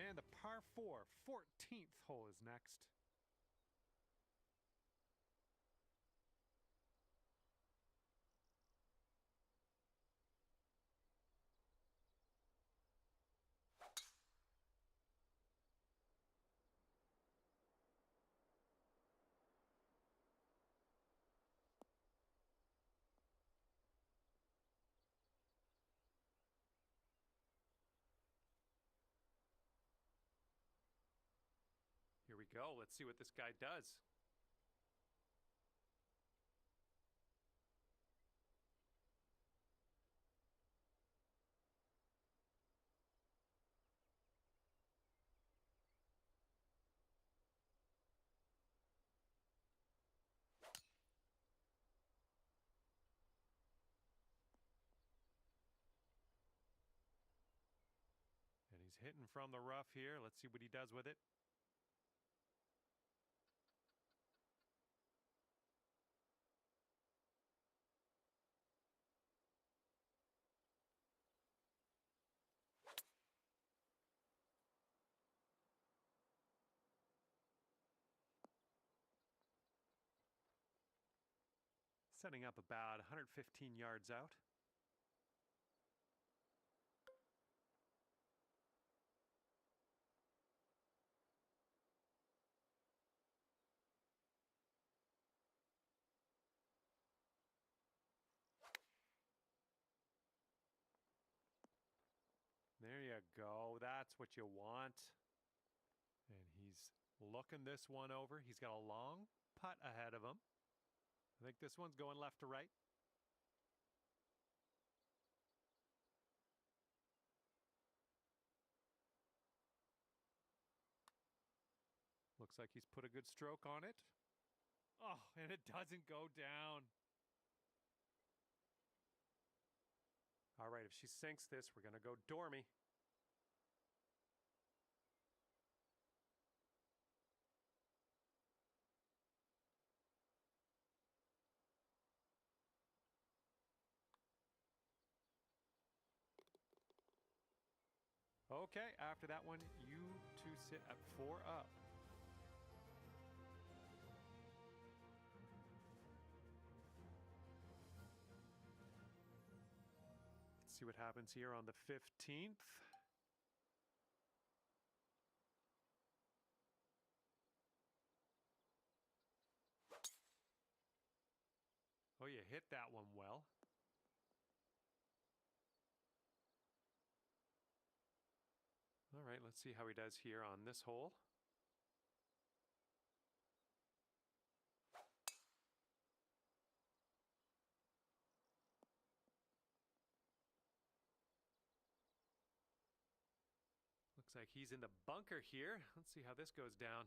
And the par 4, 14th hole is next. Here we go. Let's see what this guy does. And he's hitting from the rough here. Let's see what he does with it. Setting up about 115 yards out. There you go. That's what you want. And he's looking this one over. He's got a long putt ahead of him. I think this one's going left to right. Looks like he's put a good stroke on it. Oh, and it doesn't go down. All right, if she sinks this, we're going to go dormy. Okay, after that one, you two sit at 4 up. Let's see what happens here on the 15th. Oh, you hit that one well. All right, let's see how he does here on this hole. Looks like he's in the bunker here. Let's see how this goes down.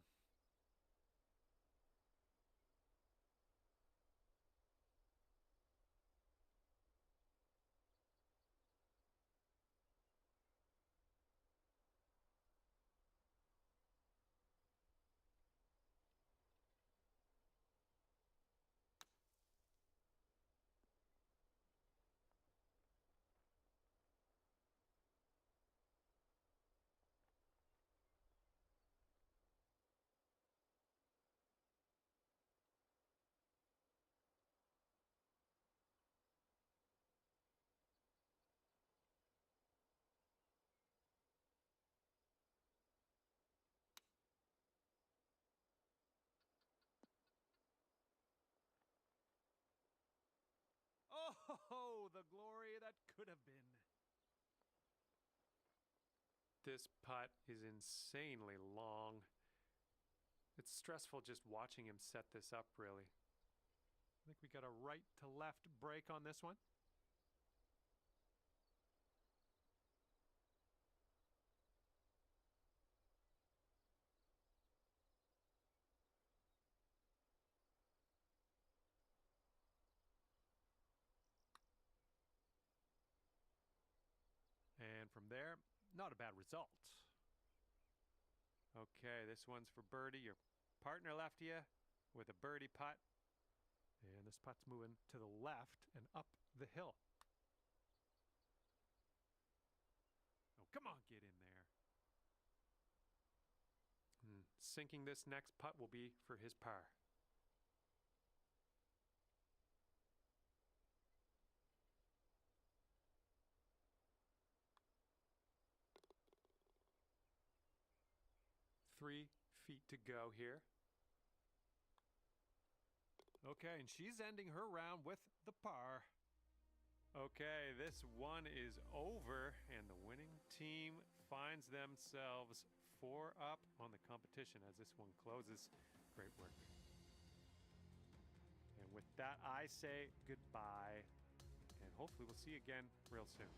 Oh, the glory that could have been. This putt is insanely long. It's stressful just watching him set this up, really. I think we got a right to left break on this one. And from there, not a bad result. Okay, this one's for birdie. Your partner left you with a birdie putt. And this putt's moving to the left and up the hill. Oh, come on, get in there. Sinking this next putt will be for his par. Three feet to go here. Okay, and she's ending her round with the par. Okay, this one is over, and the winning team finds themselves 4 up on the competition as this one closes. Great work. And with that, I say goodbye, and hopefully we'll see you again real soon.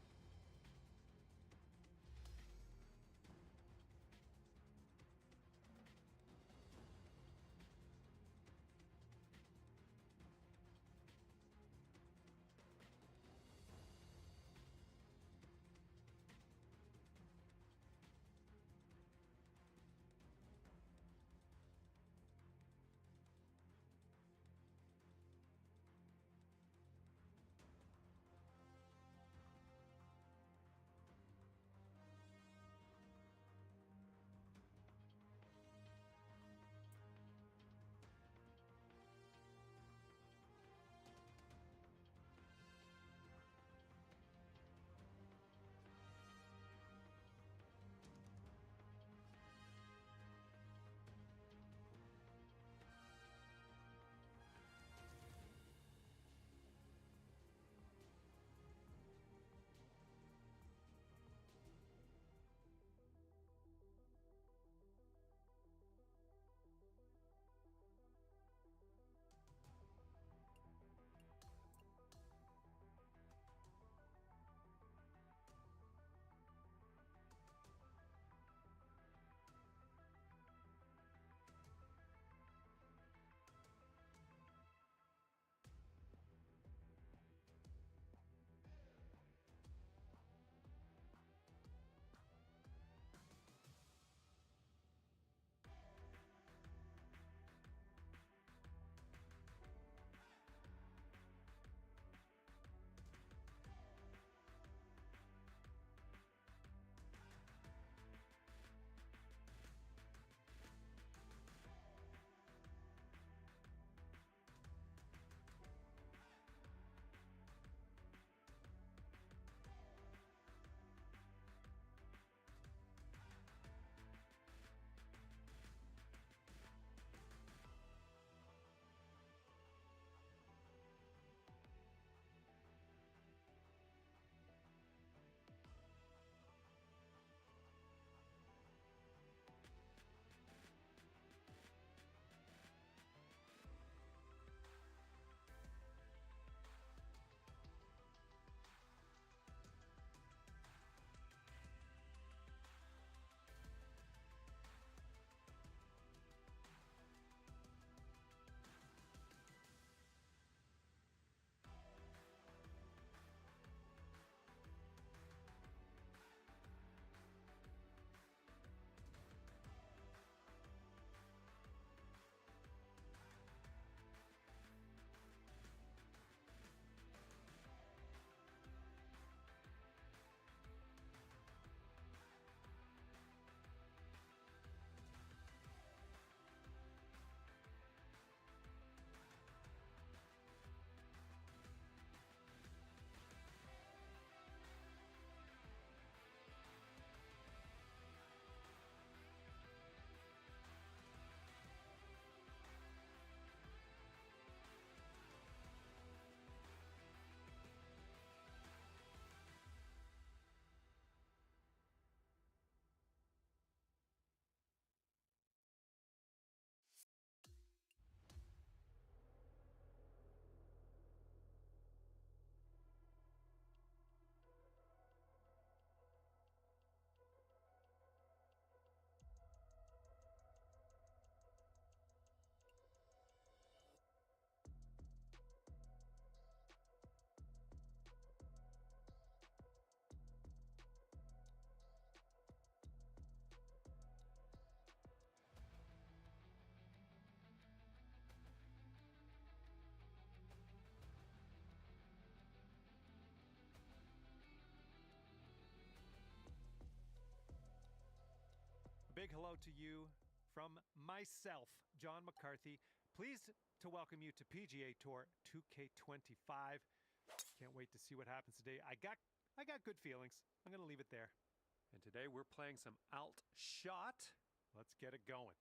big hello to you from myself, John McCarthy. Pleased to welcome you to PGA Tour 2K25. Can't wait to see what happens today. I got good feelings. I'm going to leave it there. And today we're playing some alt shot. Let's get it going.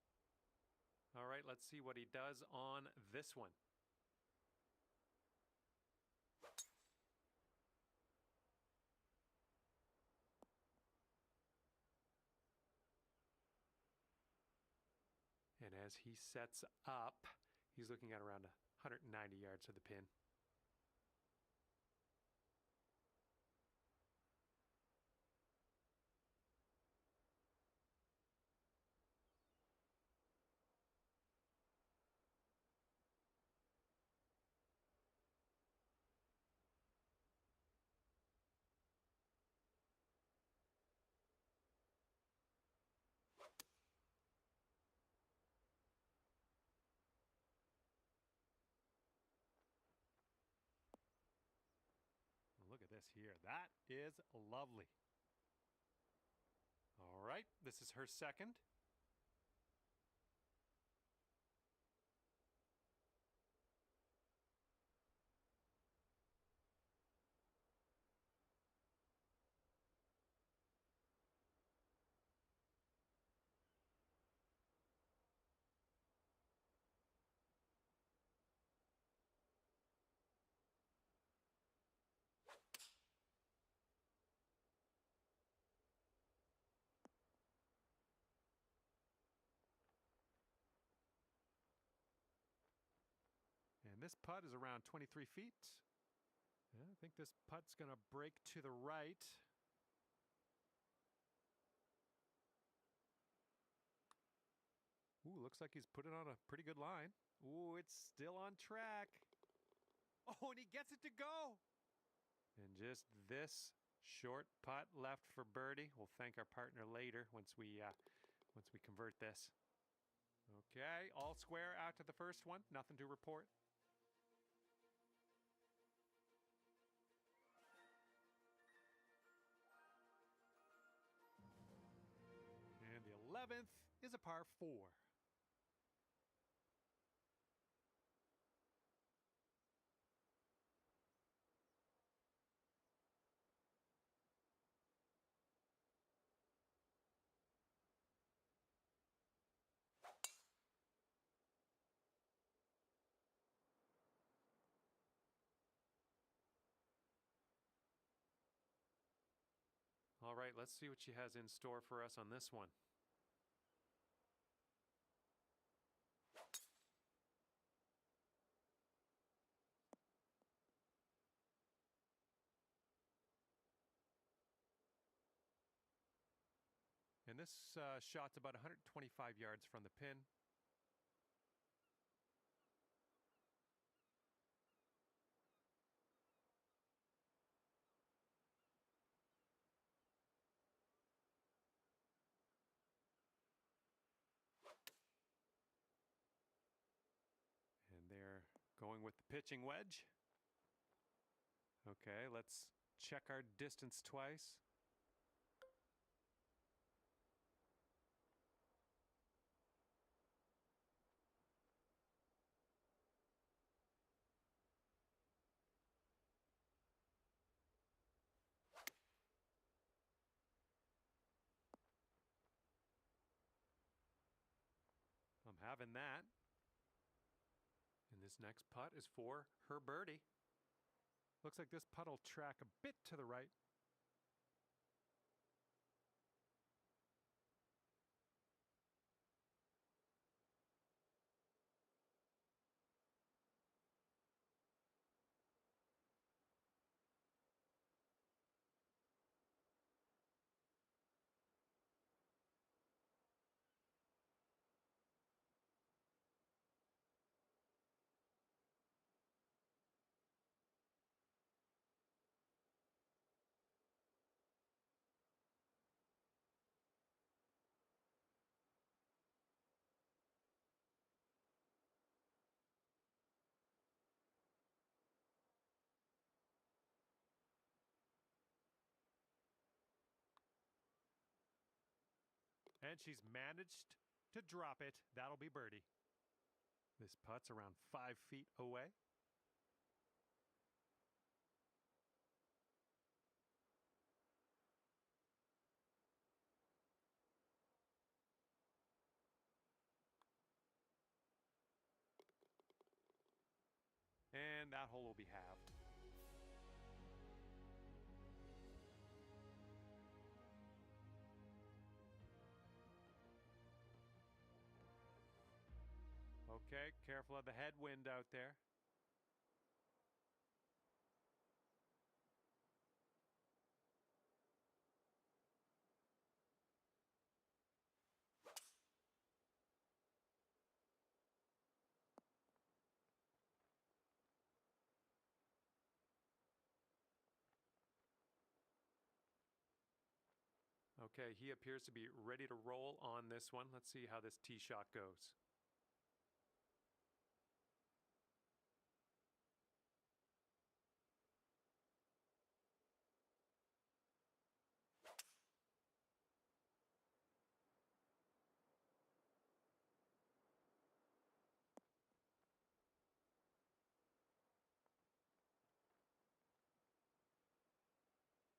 All right, let's see what he does on this one. And as he sets up, he's looking at around 190 yards to the pin. Look at this here. That is lovely. All right, this is her second. And this putt is around 23 feet. Yeah, I think this putt's going to break to the right. Ooh, looks like he's put it on a pretty good line. Ooh, it's still on track. Oh, and he gets it to go. And just this short putt left for birdie. We'll thank our partner later once we convert this. Okay, all square out to the first one. Nothing to report. And the 11th is a par 4. All right, let's see what she has in store for us on this one. And this shot's about 125 yards from the pin. And they're going with the pitching wedge. Okay, let's check our distance twice. I'm having that. And this next putt is for her birdie. Looks like this putt will track a bit to the right. And she's managed to drop it. That'll be birdie. This putt's around 5 feet away. And that hole will be halved. Okay, careful of the headwind out there. Okay, he appears to be ready to roll on this one. Let's see how this tee shot goes.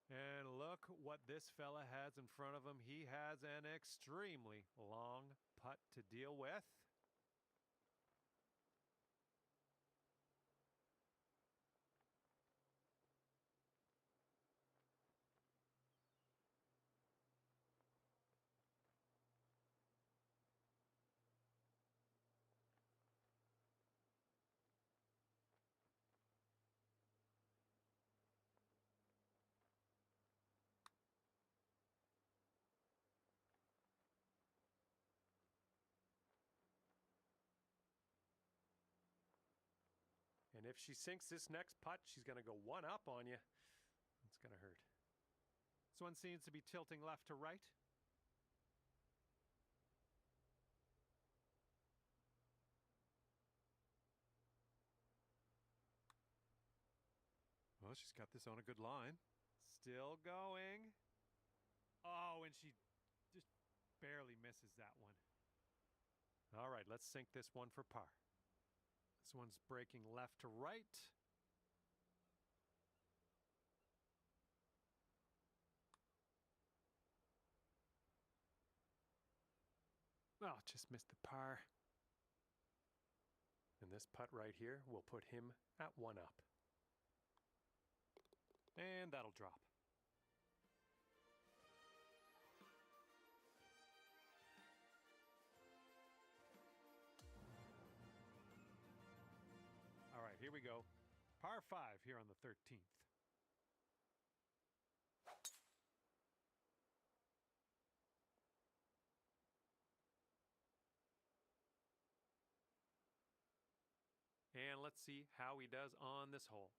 And look what this fella has in front of him. He has an extremely long putt to deal with. And if she sinks this next putt, she's going to go one up on you. It's going to hurt. This one seems to be tilting left to right. Well, she's got this on a good line. Still going. Oh, and she just barely misses that one. All right, let's sink this one for par. This one's breaking left to right. Oh, just missed the par. And this putt right here will put him at one up. And that'll drop. All right, here we go. Par 5 here on the 13th. And let's see how he does on this hole.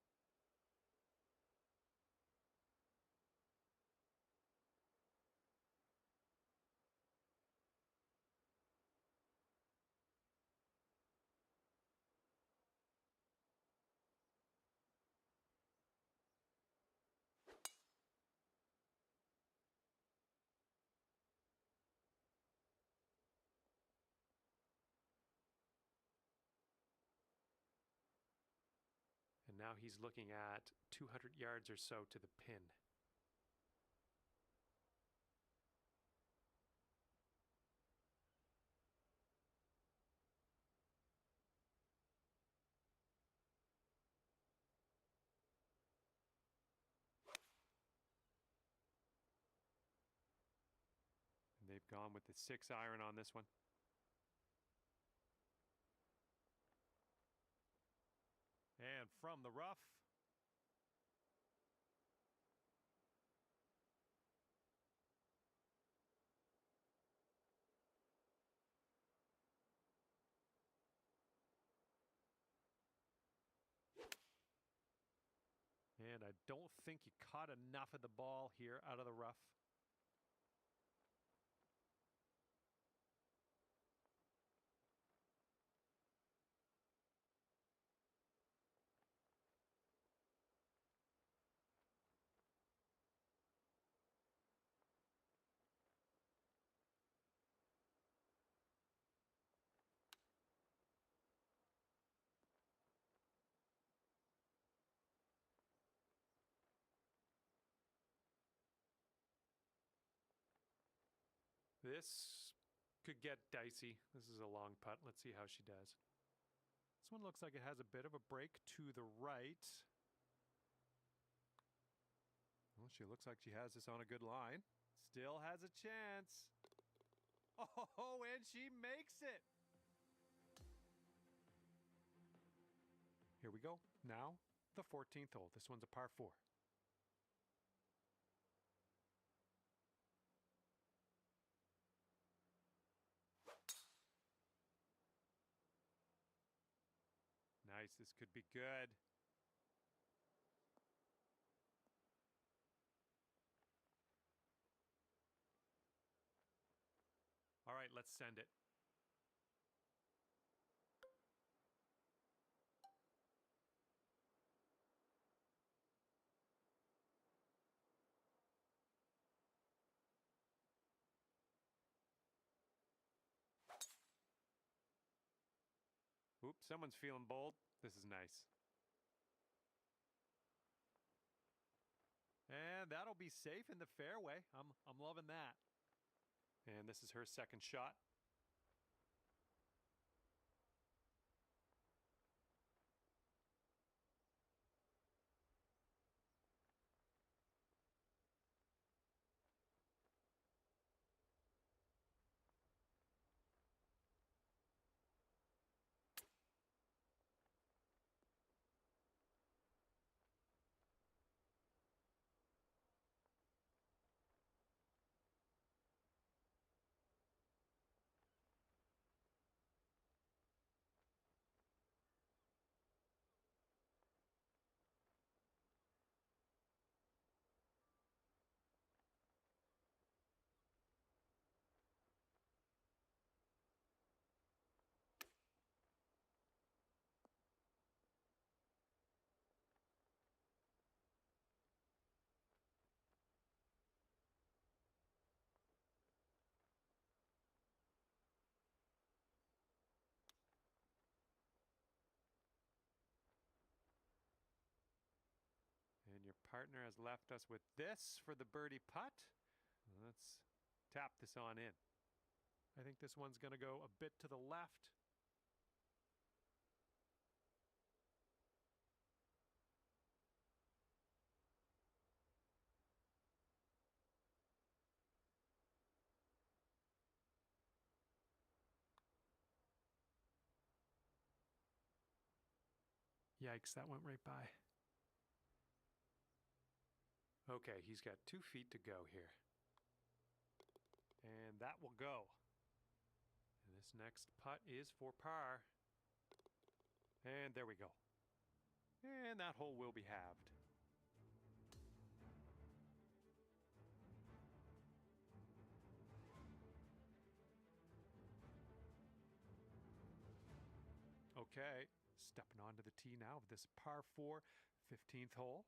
And now he's looking at 200 yards or so to the pin. And they've gone with the 6-iron on this one. And from the rough. And I don't think he caught enough of the ball here out of the rough. This could get dicey. This is a long putt. Let's see how she does. This one looks like it has a bit of a break to the right. Well, she looks like she has this on a good line. Still has a chance. Oh, and she makes it. Here we go. Now, the 14th hole. This one's a par 4. Nice. This could be good. All right, let's send it. Oops, someone's feeling bold. This is nice. And that'll be safe in the fairway. I'm loving that. And this is her second shot. And your partner has left us with this for the birdie putt. Let's tap this on in. I think this one's going to go a bit to the left. Yikes, that went right by. Okay, he's got 2 feet to go here. And that will go. And this next putt is for par. And there we go. And that hole will be halved. Okay, stepping onto the tee now of this par 4, 15th hole.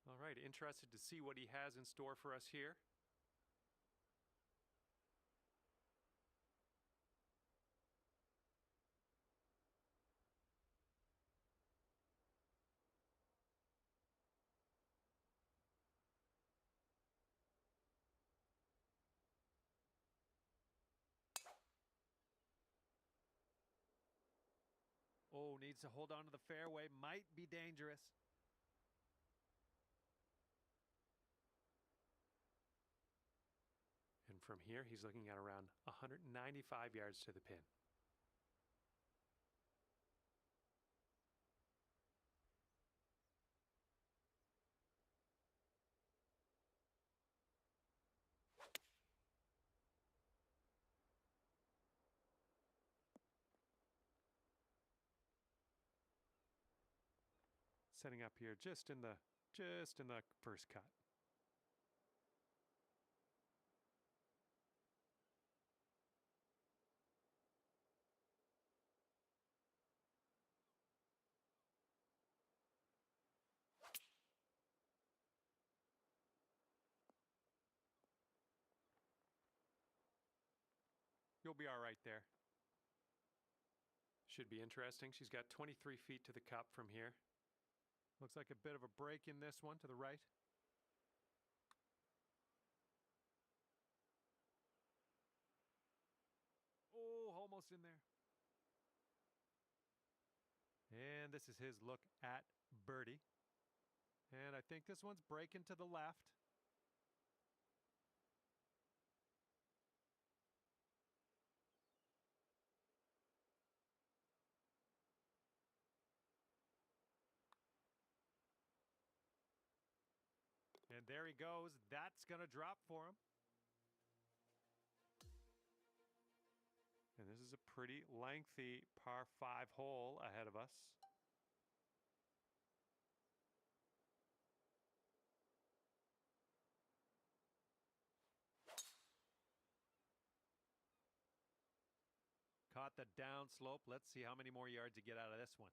All right, interested to see what he has in store for us here. Oh, needs to hold on to the fairway. Might be dangerous. And from here, he's looking at around 195 yards to the pin. Setting up here just in the first cut. she'll be all right there. Should be interesting. She's got 23 feet to the cup from here. Looks like a bit of a break in this one to the right. Oh, almost in there. And this is his look at birdie. And I think this one's breaking to the left. And there he goes. That's going to drop for him. And this is a pretty lengthy par 5 hole ahead of us. Caught the down slope. Let's see how many more yards you get out of this one.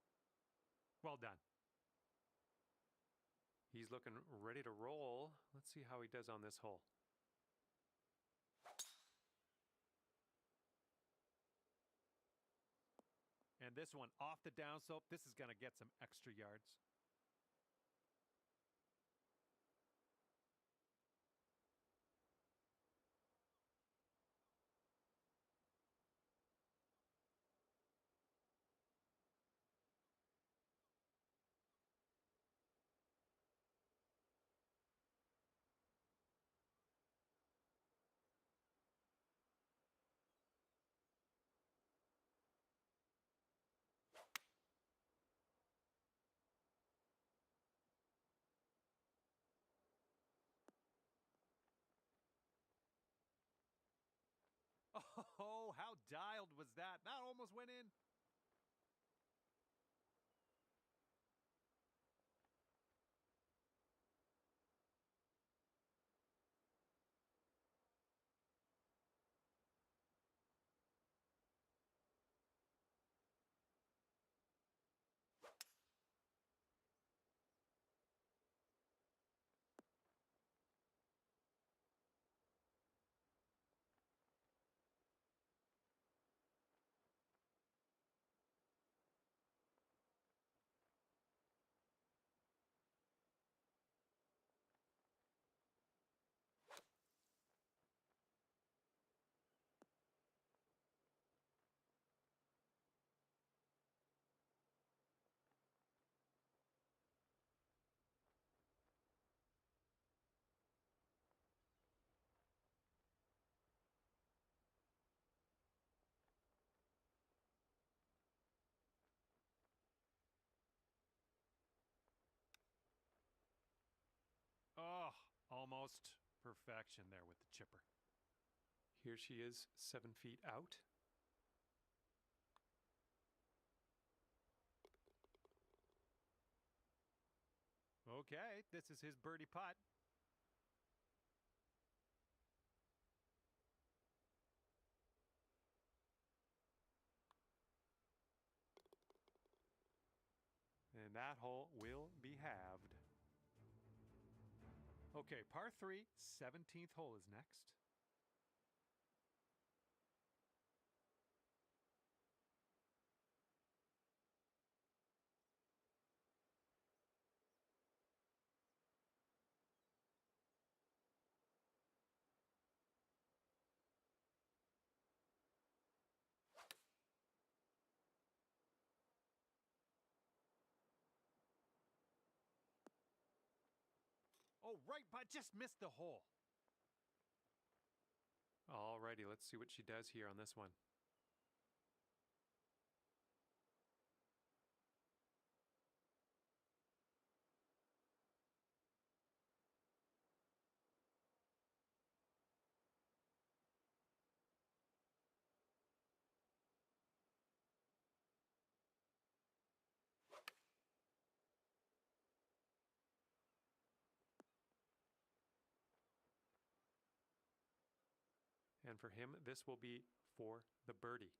Well done. He's looking ready to roll. Let's see how he does on this hole. And this one off the downslope. This is going to get some extra yards. Oh, how dialed was that? That almost went in. Oh, almost perfection there with the chipper. Here she is, 7 feet out. Okay, this is his birdie putt. And that hole will be halved. Okay, par 3, 17th hole is next. Oh, right, but just missed the hole. Alrighty, let's see what she does here on this one. And for him, this will be for the birdie.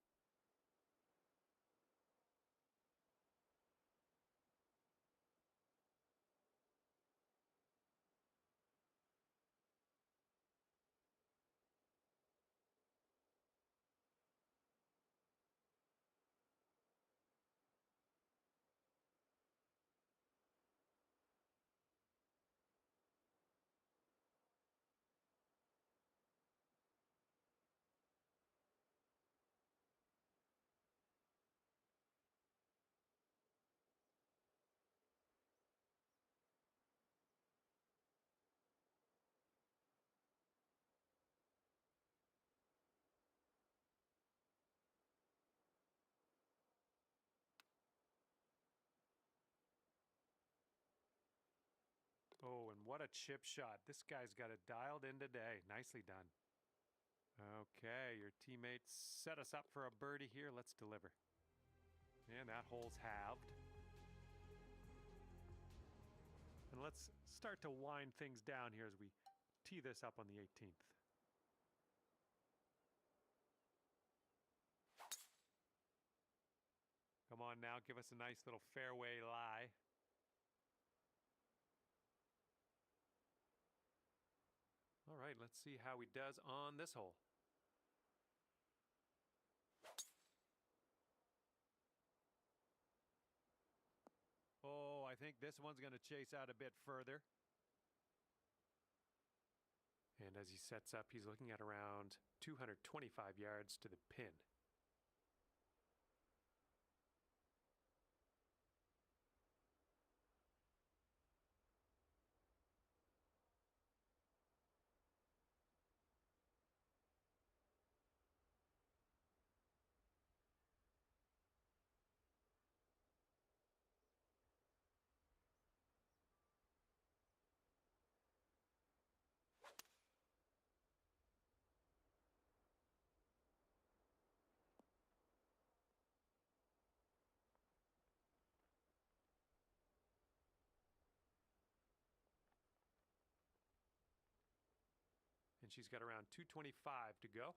what a chip shot. This guy's got it dialed in today. Nicely done. Okay, your teammates set us up for a birdie here. Let's deliver. And that hole's halved. And let's start to wind things down here as we tee this up on the 18th. Come on now, give us a nice little fairway lie. All right, let's see how he does on this hole. Oh, I think this one's going to chase out a bit further. And as he sets up, he's looking at around 225 yards to the pin. And she's got around 225 to go.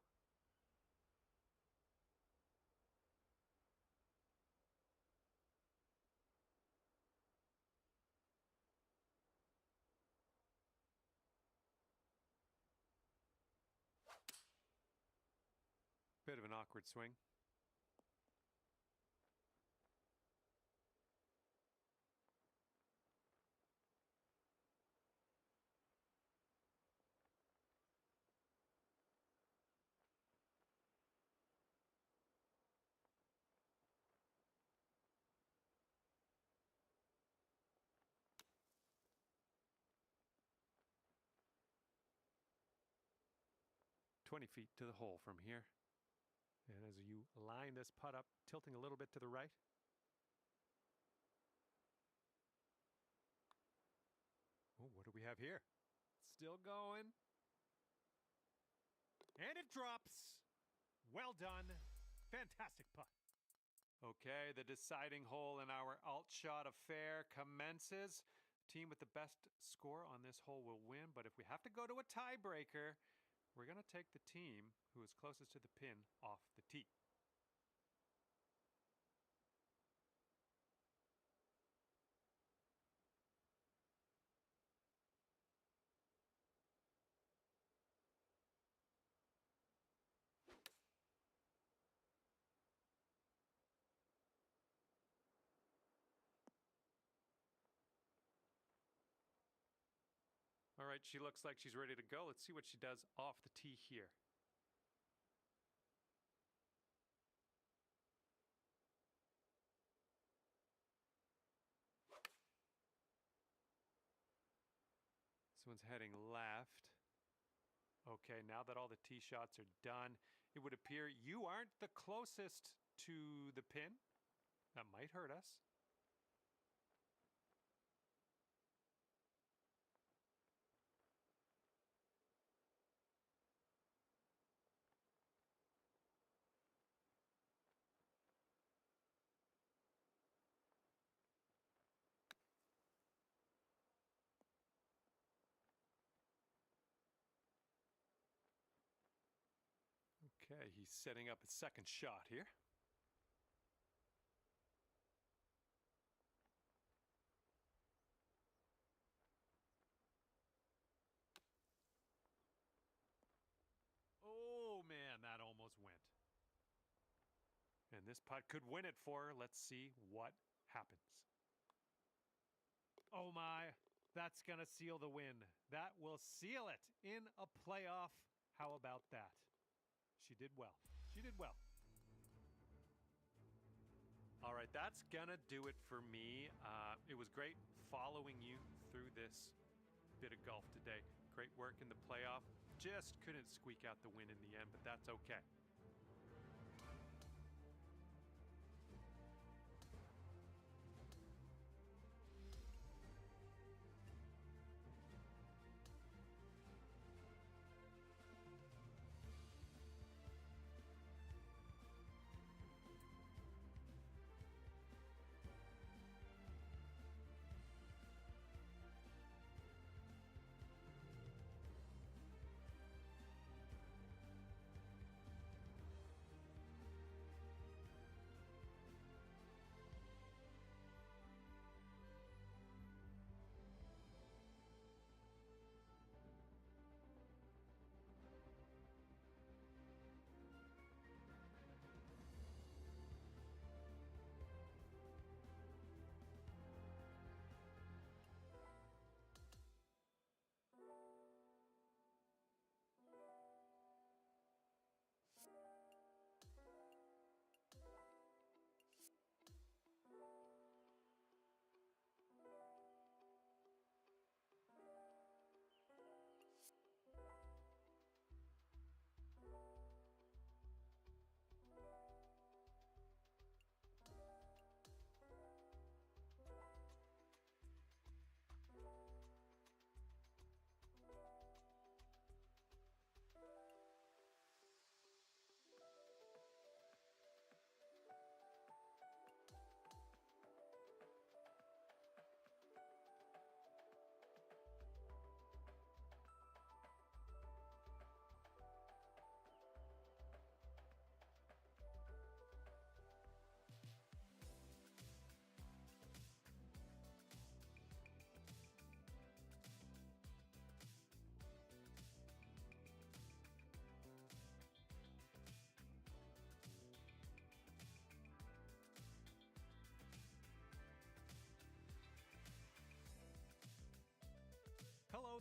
Bit of an awkward swing. "20 feet to the hole from here." And as you line this putt up, tilting a little bit to the right. Oh, what do we have here? Still going. And it drops. Well done. Fantastic putt. Okay, the deciding hole in our alt shot affair commences. Team with the best score on this hole will win, but if we have to go to a tiebreaker, we're going to take the team who is closest to the pin off the tee. All right, she looks like she's ready to go. Let's see what she does off the tee here. This one's heading left. Okay, now that all the tee shots are done, it would appear you aren't the closest to the pin. That might hurt us. Okay, he's setting up his second shot here. Oh man, that almost went. And this putt could win it for her. Let's see what happens. Oh my, that's gonna seal the win. That will seal it in a playoff. How about that? She did well. She did well. All right, that's gonna do it for me. It was great following you through this bit of golf today. Great work in the playoff. Just couldn't squeak out the win in the end, but that's okay.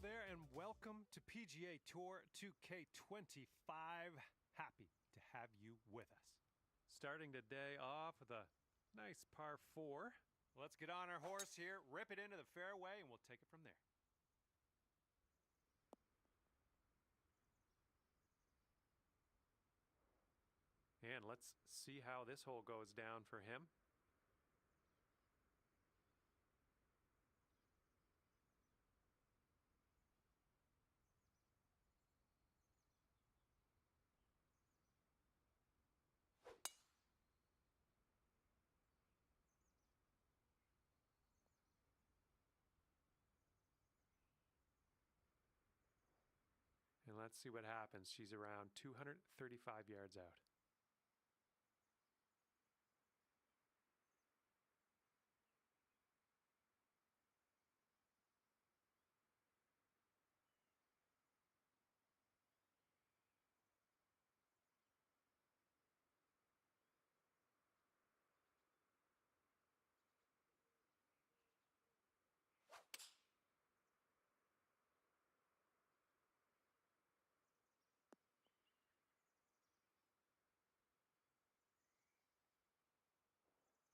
there, and welcome to PGA Tour 2K25. Happy to have you with us. Starting today off with a nice par 4. Let's get on our horse here, rip it into the fairway, and we'll take it from there. And let's see how this hole goes down for him. And let's see what happens. She's around 235 yards out.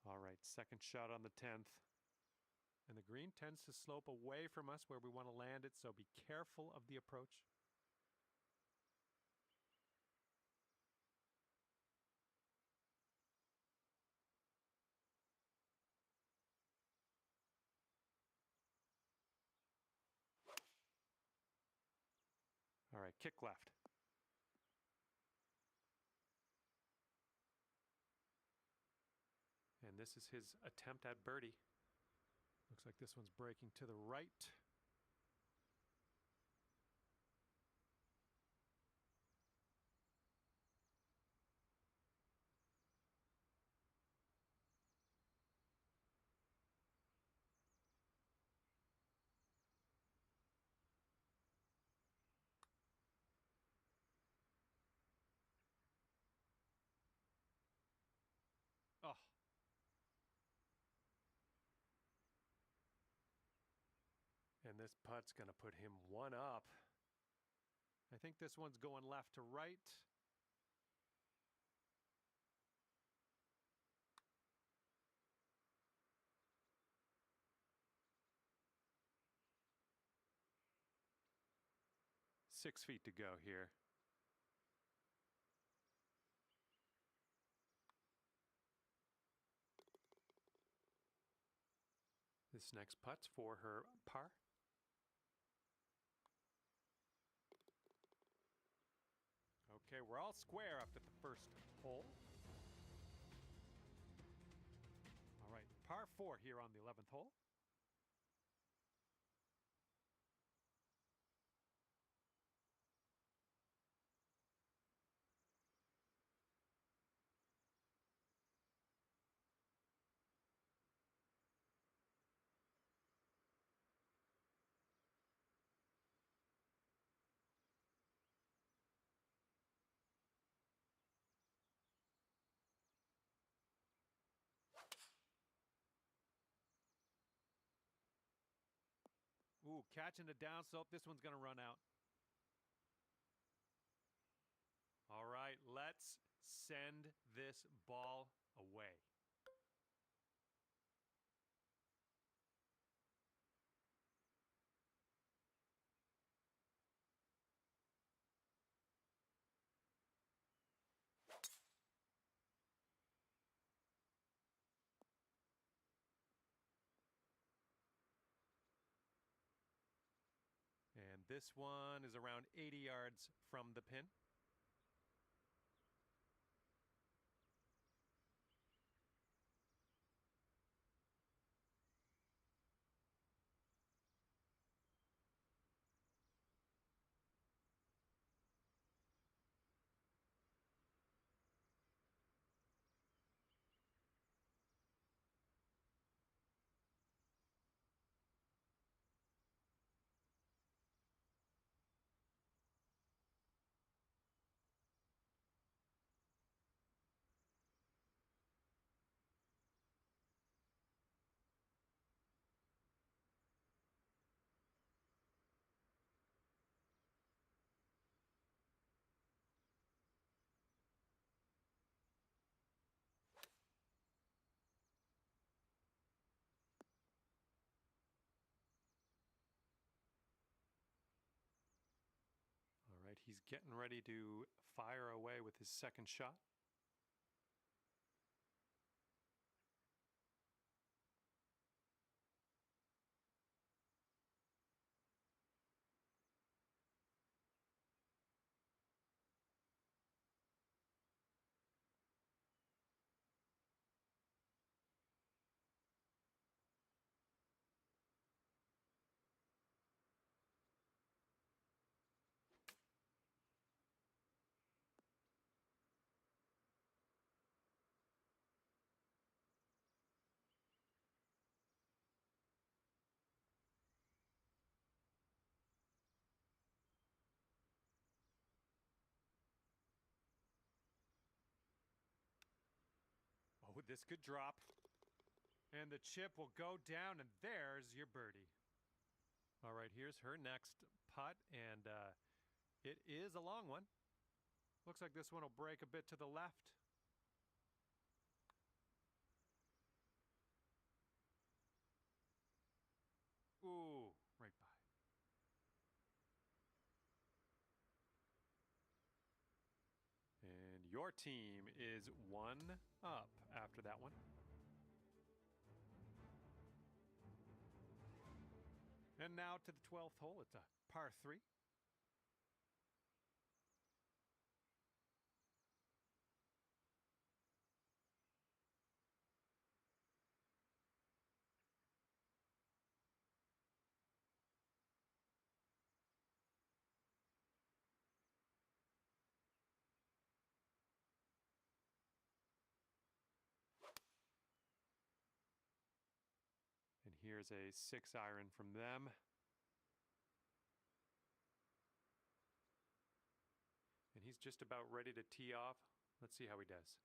All right, second shot on the 10th. And the green tends to slope away from us where we want to land it, so be careful of the approach. All right, kick left. And this is his attempt at birdie. Looks like this one's breaking to the right. Oh. And this putt's going to put him one up. I think this one's going left to right. Six feet to go here. This next putt's for her par. Okay, we're all square after the first hole. All right, par 4 here on the 11th hole. Ooh, catching the downslope. This one's going to run out. All right, let's send this ball away. And this one is around 80 yards from the pin. he's getting ready to fire away with his second shot. Oh, this could drop. And the chip will go down, and there's your birdie. All right, here's her next putt, and it is a long one. Looks like this one will break a bit to the left. Ooh, right by. And your team is 1 up after that one. And now to the 12th hole. It's a par 3. And here's a 6-iron from them. And he's just about ready to tee off. Let's see how he does.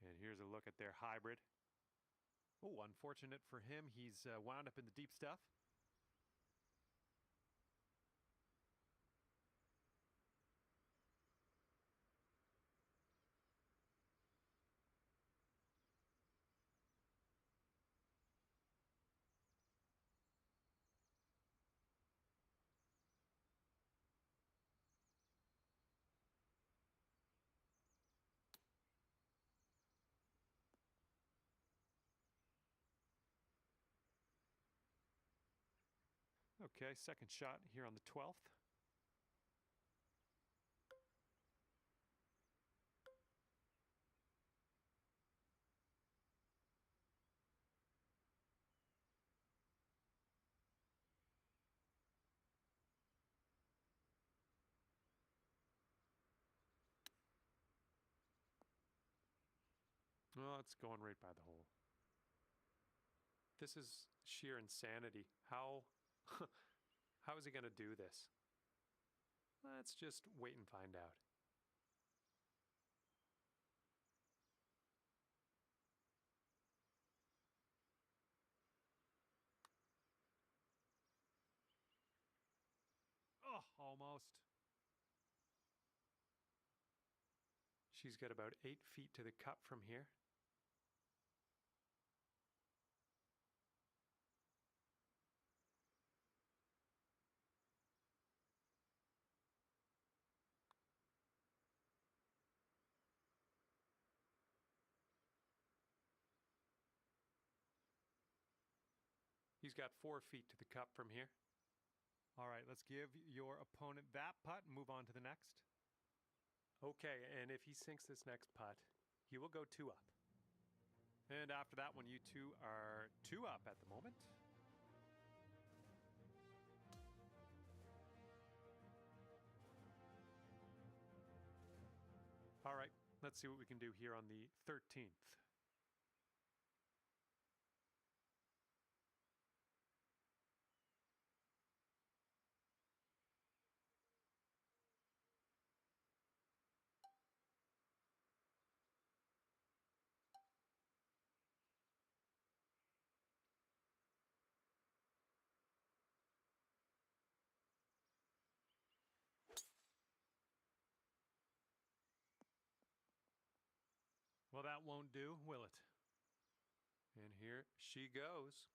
And here's a look at their hybrid. Oh, unfortunate for him. He's wound up in the deep stuff. Okay, second shot here on the 12th. Well, it's going right by the hole. This is sheer insanity. How is he going to do this? Let's just wait and find out. Oh, almost. She's got about 8 feet to the cup from here. He's got 4 feet to the cup from here. All right, let's give your opponent that putt and move on to the next. Okay, and if he sinks this next putt, he will go 2 up. And after that one, you two are 2 up at the moment. All right, let's see what we can do here on the 13th. that won't do, will it? And here she goes.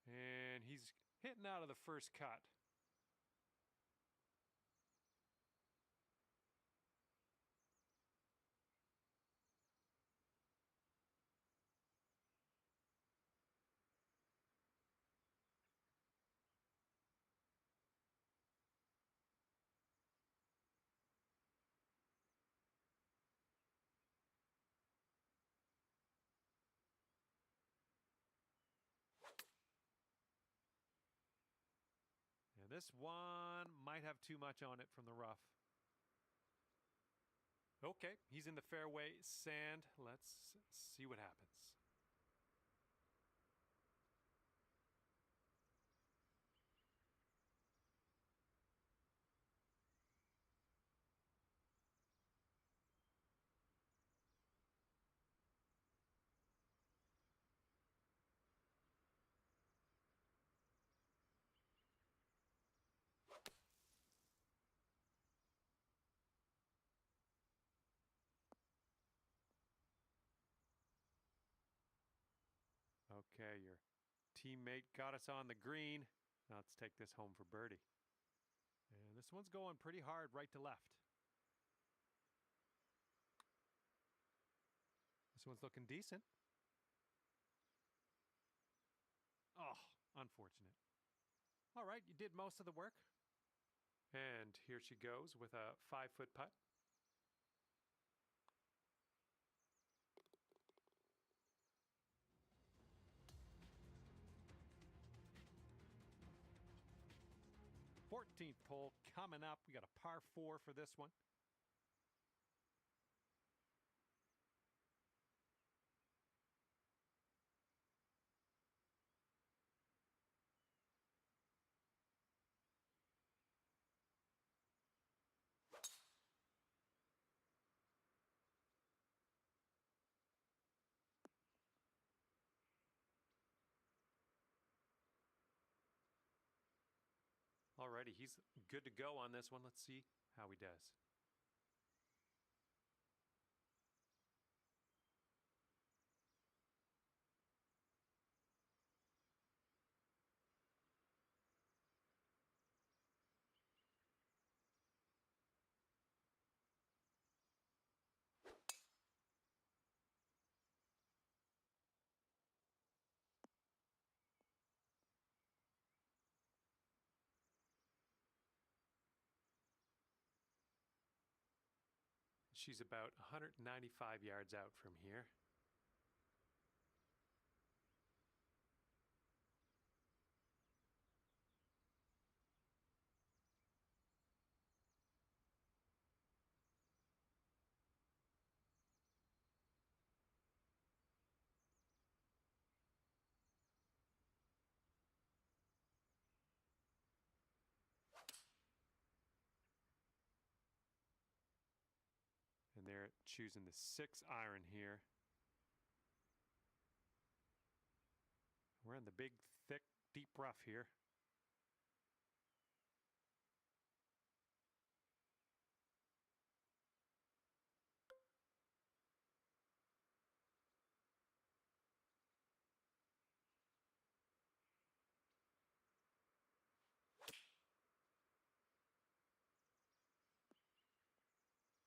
And he's hitting out of the first cut. And this one might have too much on it from the rough. Okay, he's in the fairway sand. Let's see what happens. Okay, your teammate got us on the green. Now let's take this home for birdie. And this one's going pretty hard right to left. This one's looking decent. Oh, unfortunate. All right, you did most of the work. And here she goes with a 5-foot putt. Fourteenth hole coming up. We got a par 4 for this one. Alrighty, he's good to go on this one. Let's see how he does. She's about 195 yards out from here. And they're choosing the 6-iron here. We're in the big, thick, deep rough here.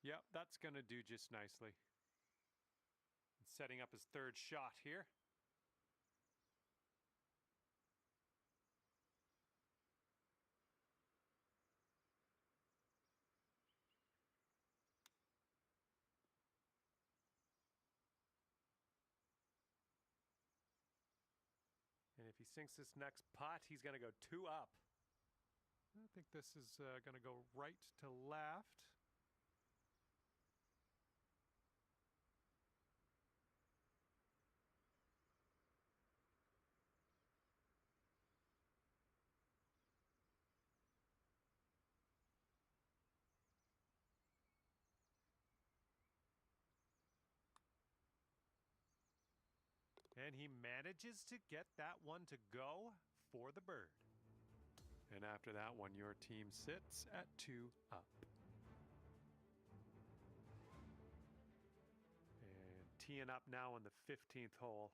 Yep, that's going to do just nicely. Setting up his third shot here. And if he sinks this next putt, he's going to go 2 up. I think this is going to go right to left. And he manages to get that one to go for the bird. And after that one, your team sits at 2 up. And teeing up now on the 15th hole.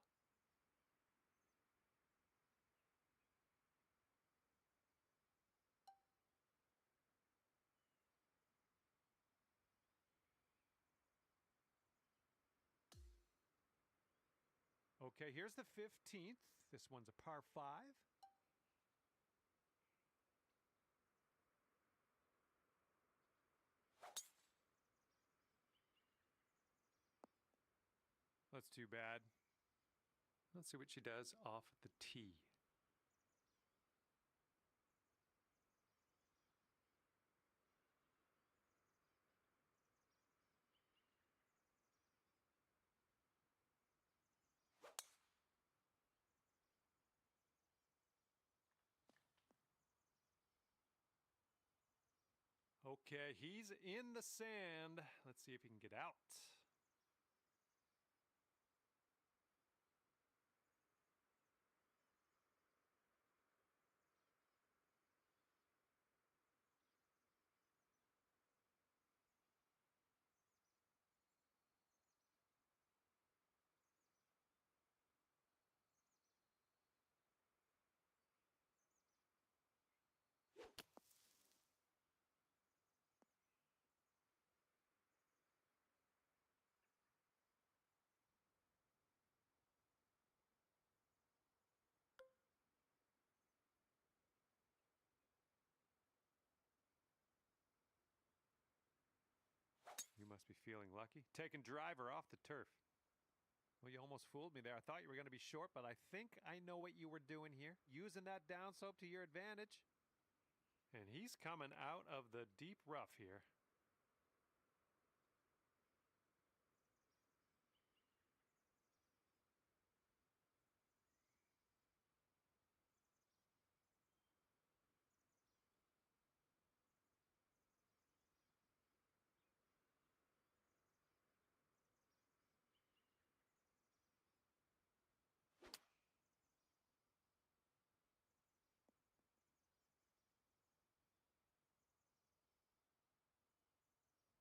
Okay, here's the 15th. This one's a par 5. That's too bad. Let's see what she does off the tee. Okay, he's in the sand. Let's see if he can get out. You must be feeling lucky. Taking driver off the turf. Well, you almost fooled me there. I thought you were going to be short, but I think I know what you were doing here. Using that downslope to your advantage. And he's coming out of the deep rough here.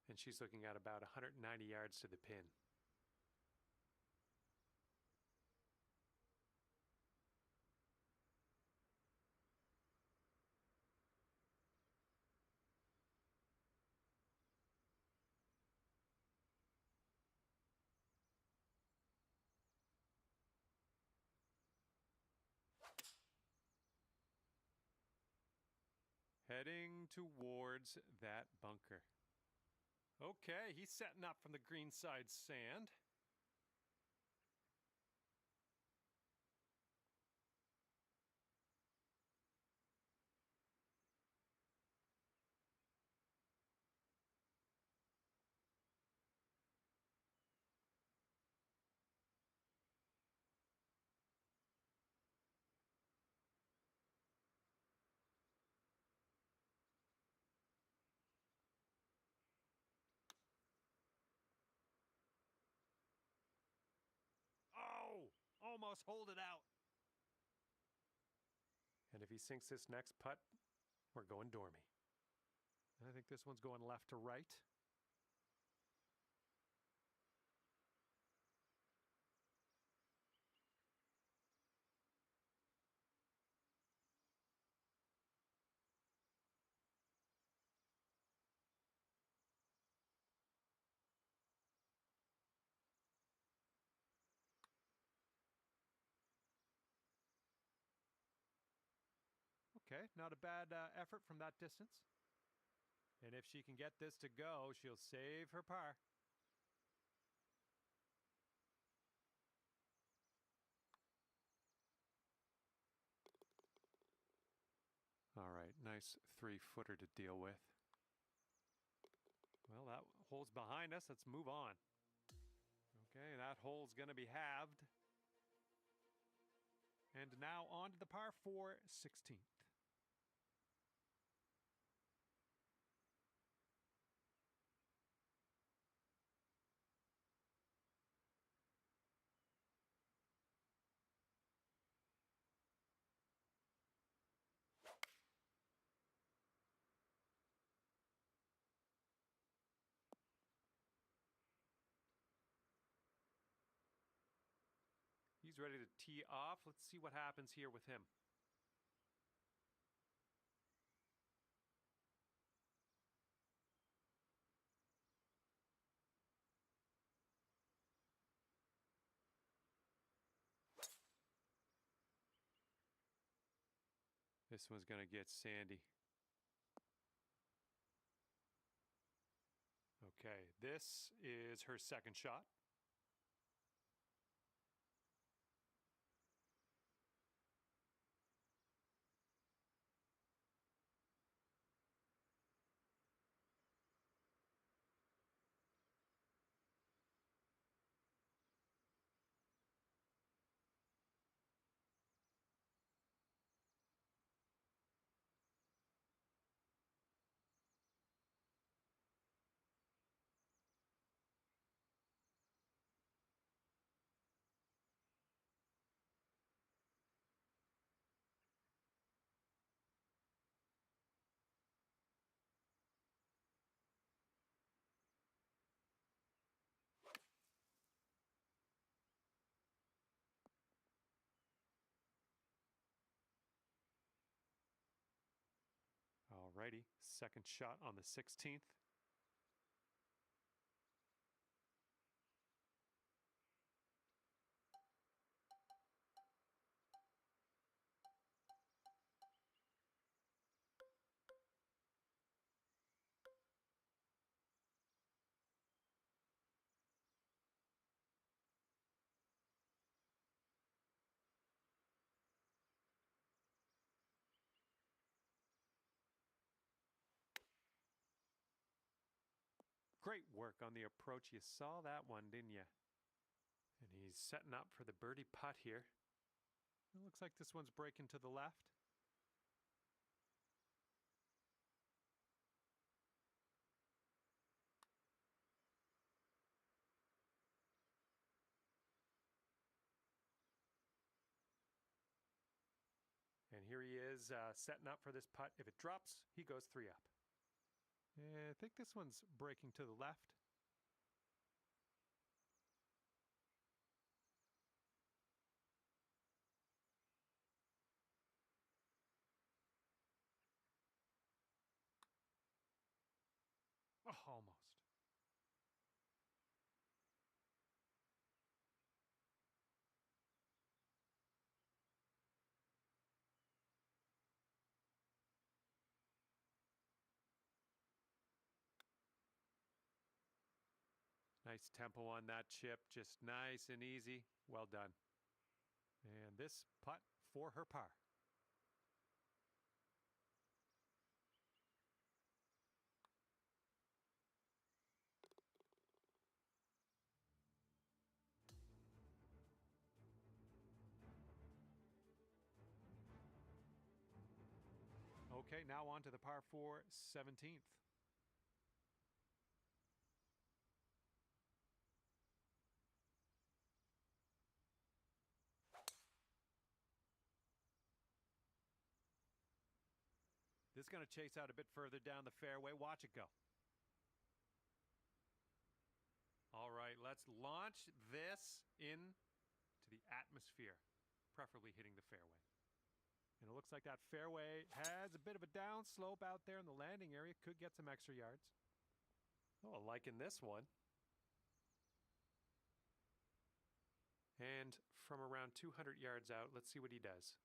And she's looking at about 190 yards to the pin. Heading towards that bunker. Okay, he's setting up from the greenside sand. Oh, almost hold it out. And if he sinks this next putt, we're going dormy. I think this one's going left to right. Okay, not a bad effort from that distance. And if she can get this to go, she'll save her par. All right, Nice 3-footer to deal with. Well, that hole's behind us. Let's move on. Okay, that hole's going to be halved. And now on to the par 4 16th. He's ready to tee off. Let's see what happens here with him. This one's going to get sandy. Okay, this is her second shot. Alrighty, second shot on the 16th. Great work on the approach. You saw that one, didn't you? And he's setting up for the birdie putt here. It looks like this one's breaking to the left. And here he is setting up for this putt. If it drops, he goes 3 up. And I think this one's breaking to the left. Oh, almost. Nice tempo on that chip, just nice and easy. Well done. And this putt for her par. Okay, now on to the par 4 17th. This is going to chase out a bit further down the fairway. Watch it go. All right, let's launch this into the atmosphere, preferably hitting the fairway. And it looks like that fairway has a bit of a down slope out there in the landing area. Could get some extra yards. Oh, liking this one. And from around 200 yards out, let's see what he does.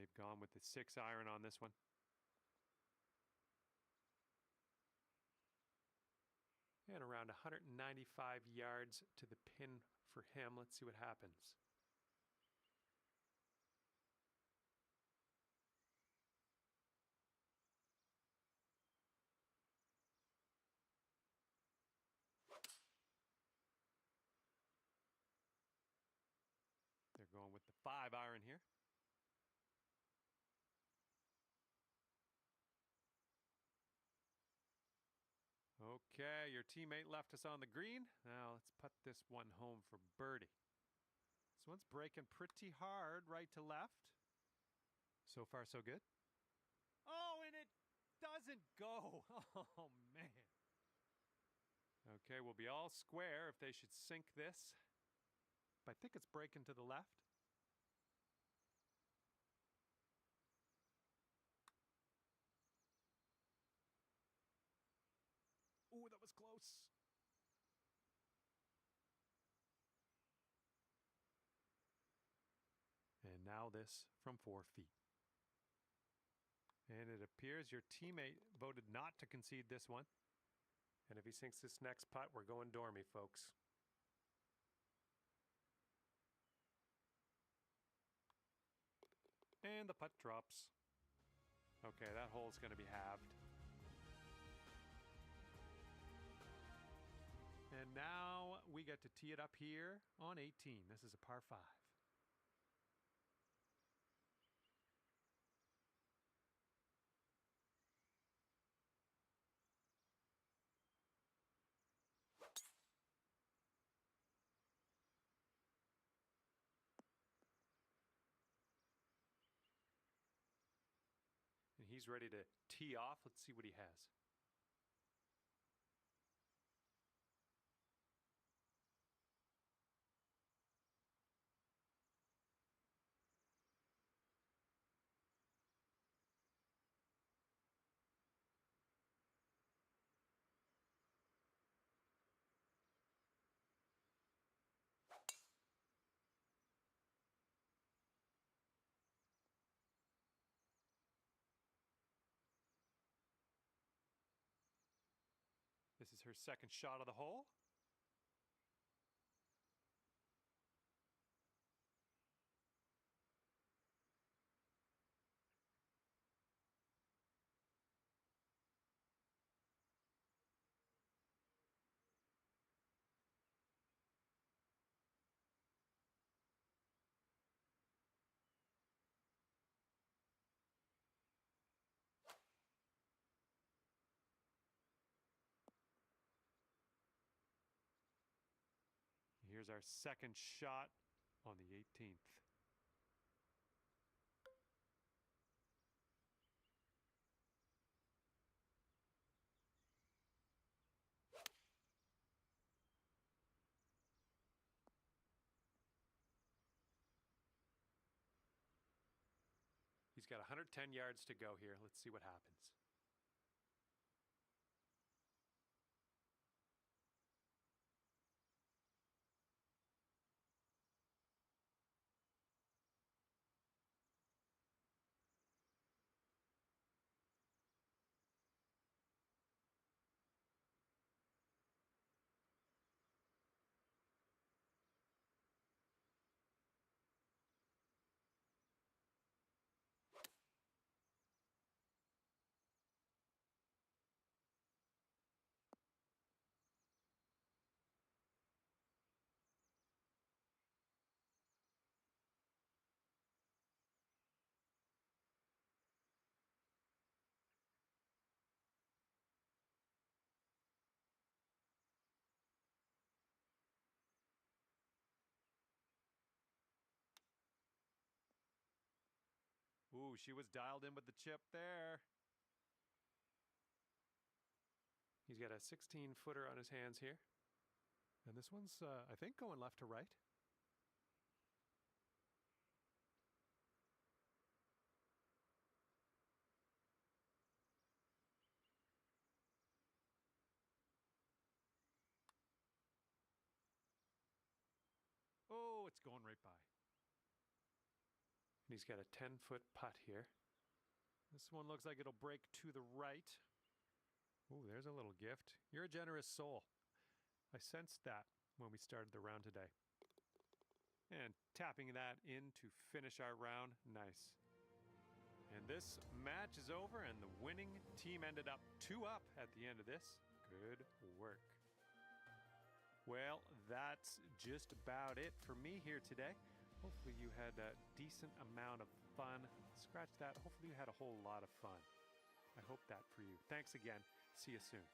they've gone with the 6-iron on this one. And around 195 yards to the pin for him. Let's see what happens. They're going with the 5-iron here. Okay, your teammate left us on the green. Now let's put this one home for birdie. This one's breaking pretty hard right to left. So far, so good. Oh, and it doesn't go. Oh, man. Okay, we'll be all square if they should sink this. But I think it's breaking to the left. Ooh, that was close. And now this from 4 feet. And it appears your teammate voted not to concede this one. And if he sinks this next putt, we're going dormy, folks. And the putt drops. Okay, that hole's going to be halved. And now we get to tee it up here on 18. This is a par 5. And he's ready to tee off. Let's see what he has. This is her second shot of the hole. Here's our second shot on the 18th. He's got 110 yards to go here. Let's see what happens. Ooh, she was dialed in with the chip there. He's got a 16-footer on his hands here. And this one's, I think, going left to right. Oh, it's going right by. He's got a 10-foot putt here. This one looks like it'll break to the right. Oh, there's a little gift. You're a generous soul. I sensed that when we started the round today. And tapping that in to finish our round. Nice. And this match is over, and the winning team ended up 2 up at the end of this. Good work. Well, that's just about it for me here today. Hopefully you had a decent amount of fun. Scratch that. Hopefully you had a whole lot of fun. I hope that for you. Thanks again. See you soon.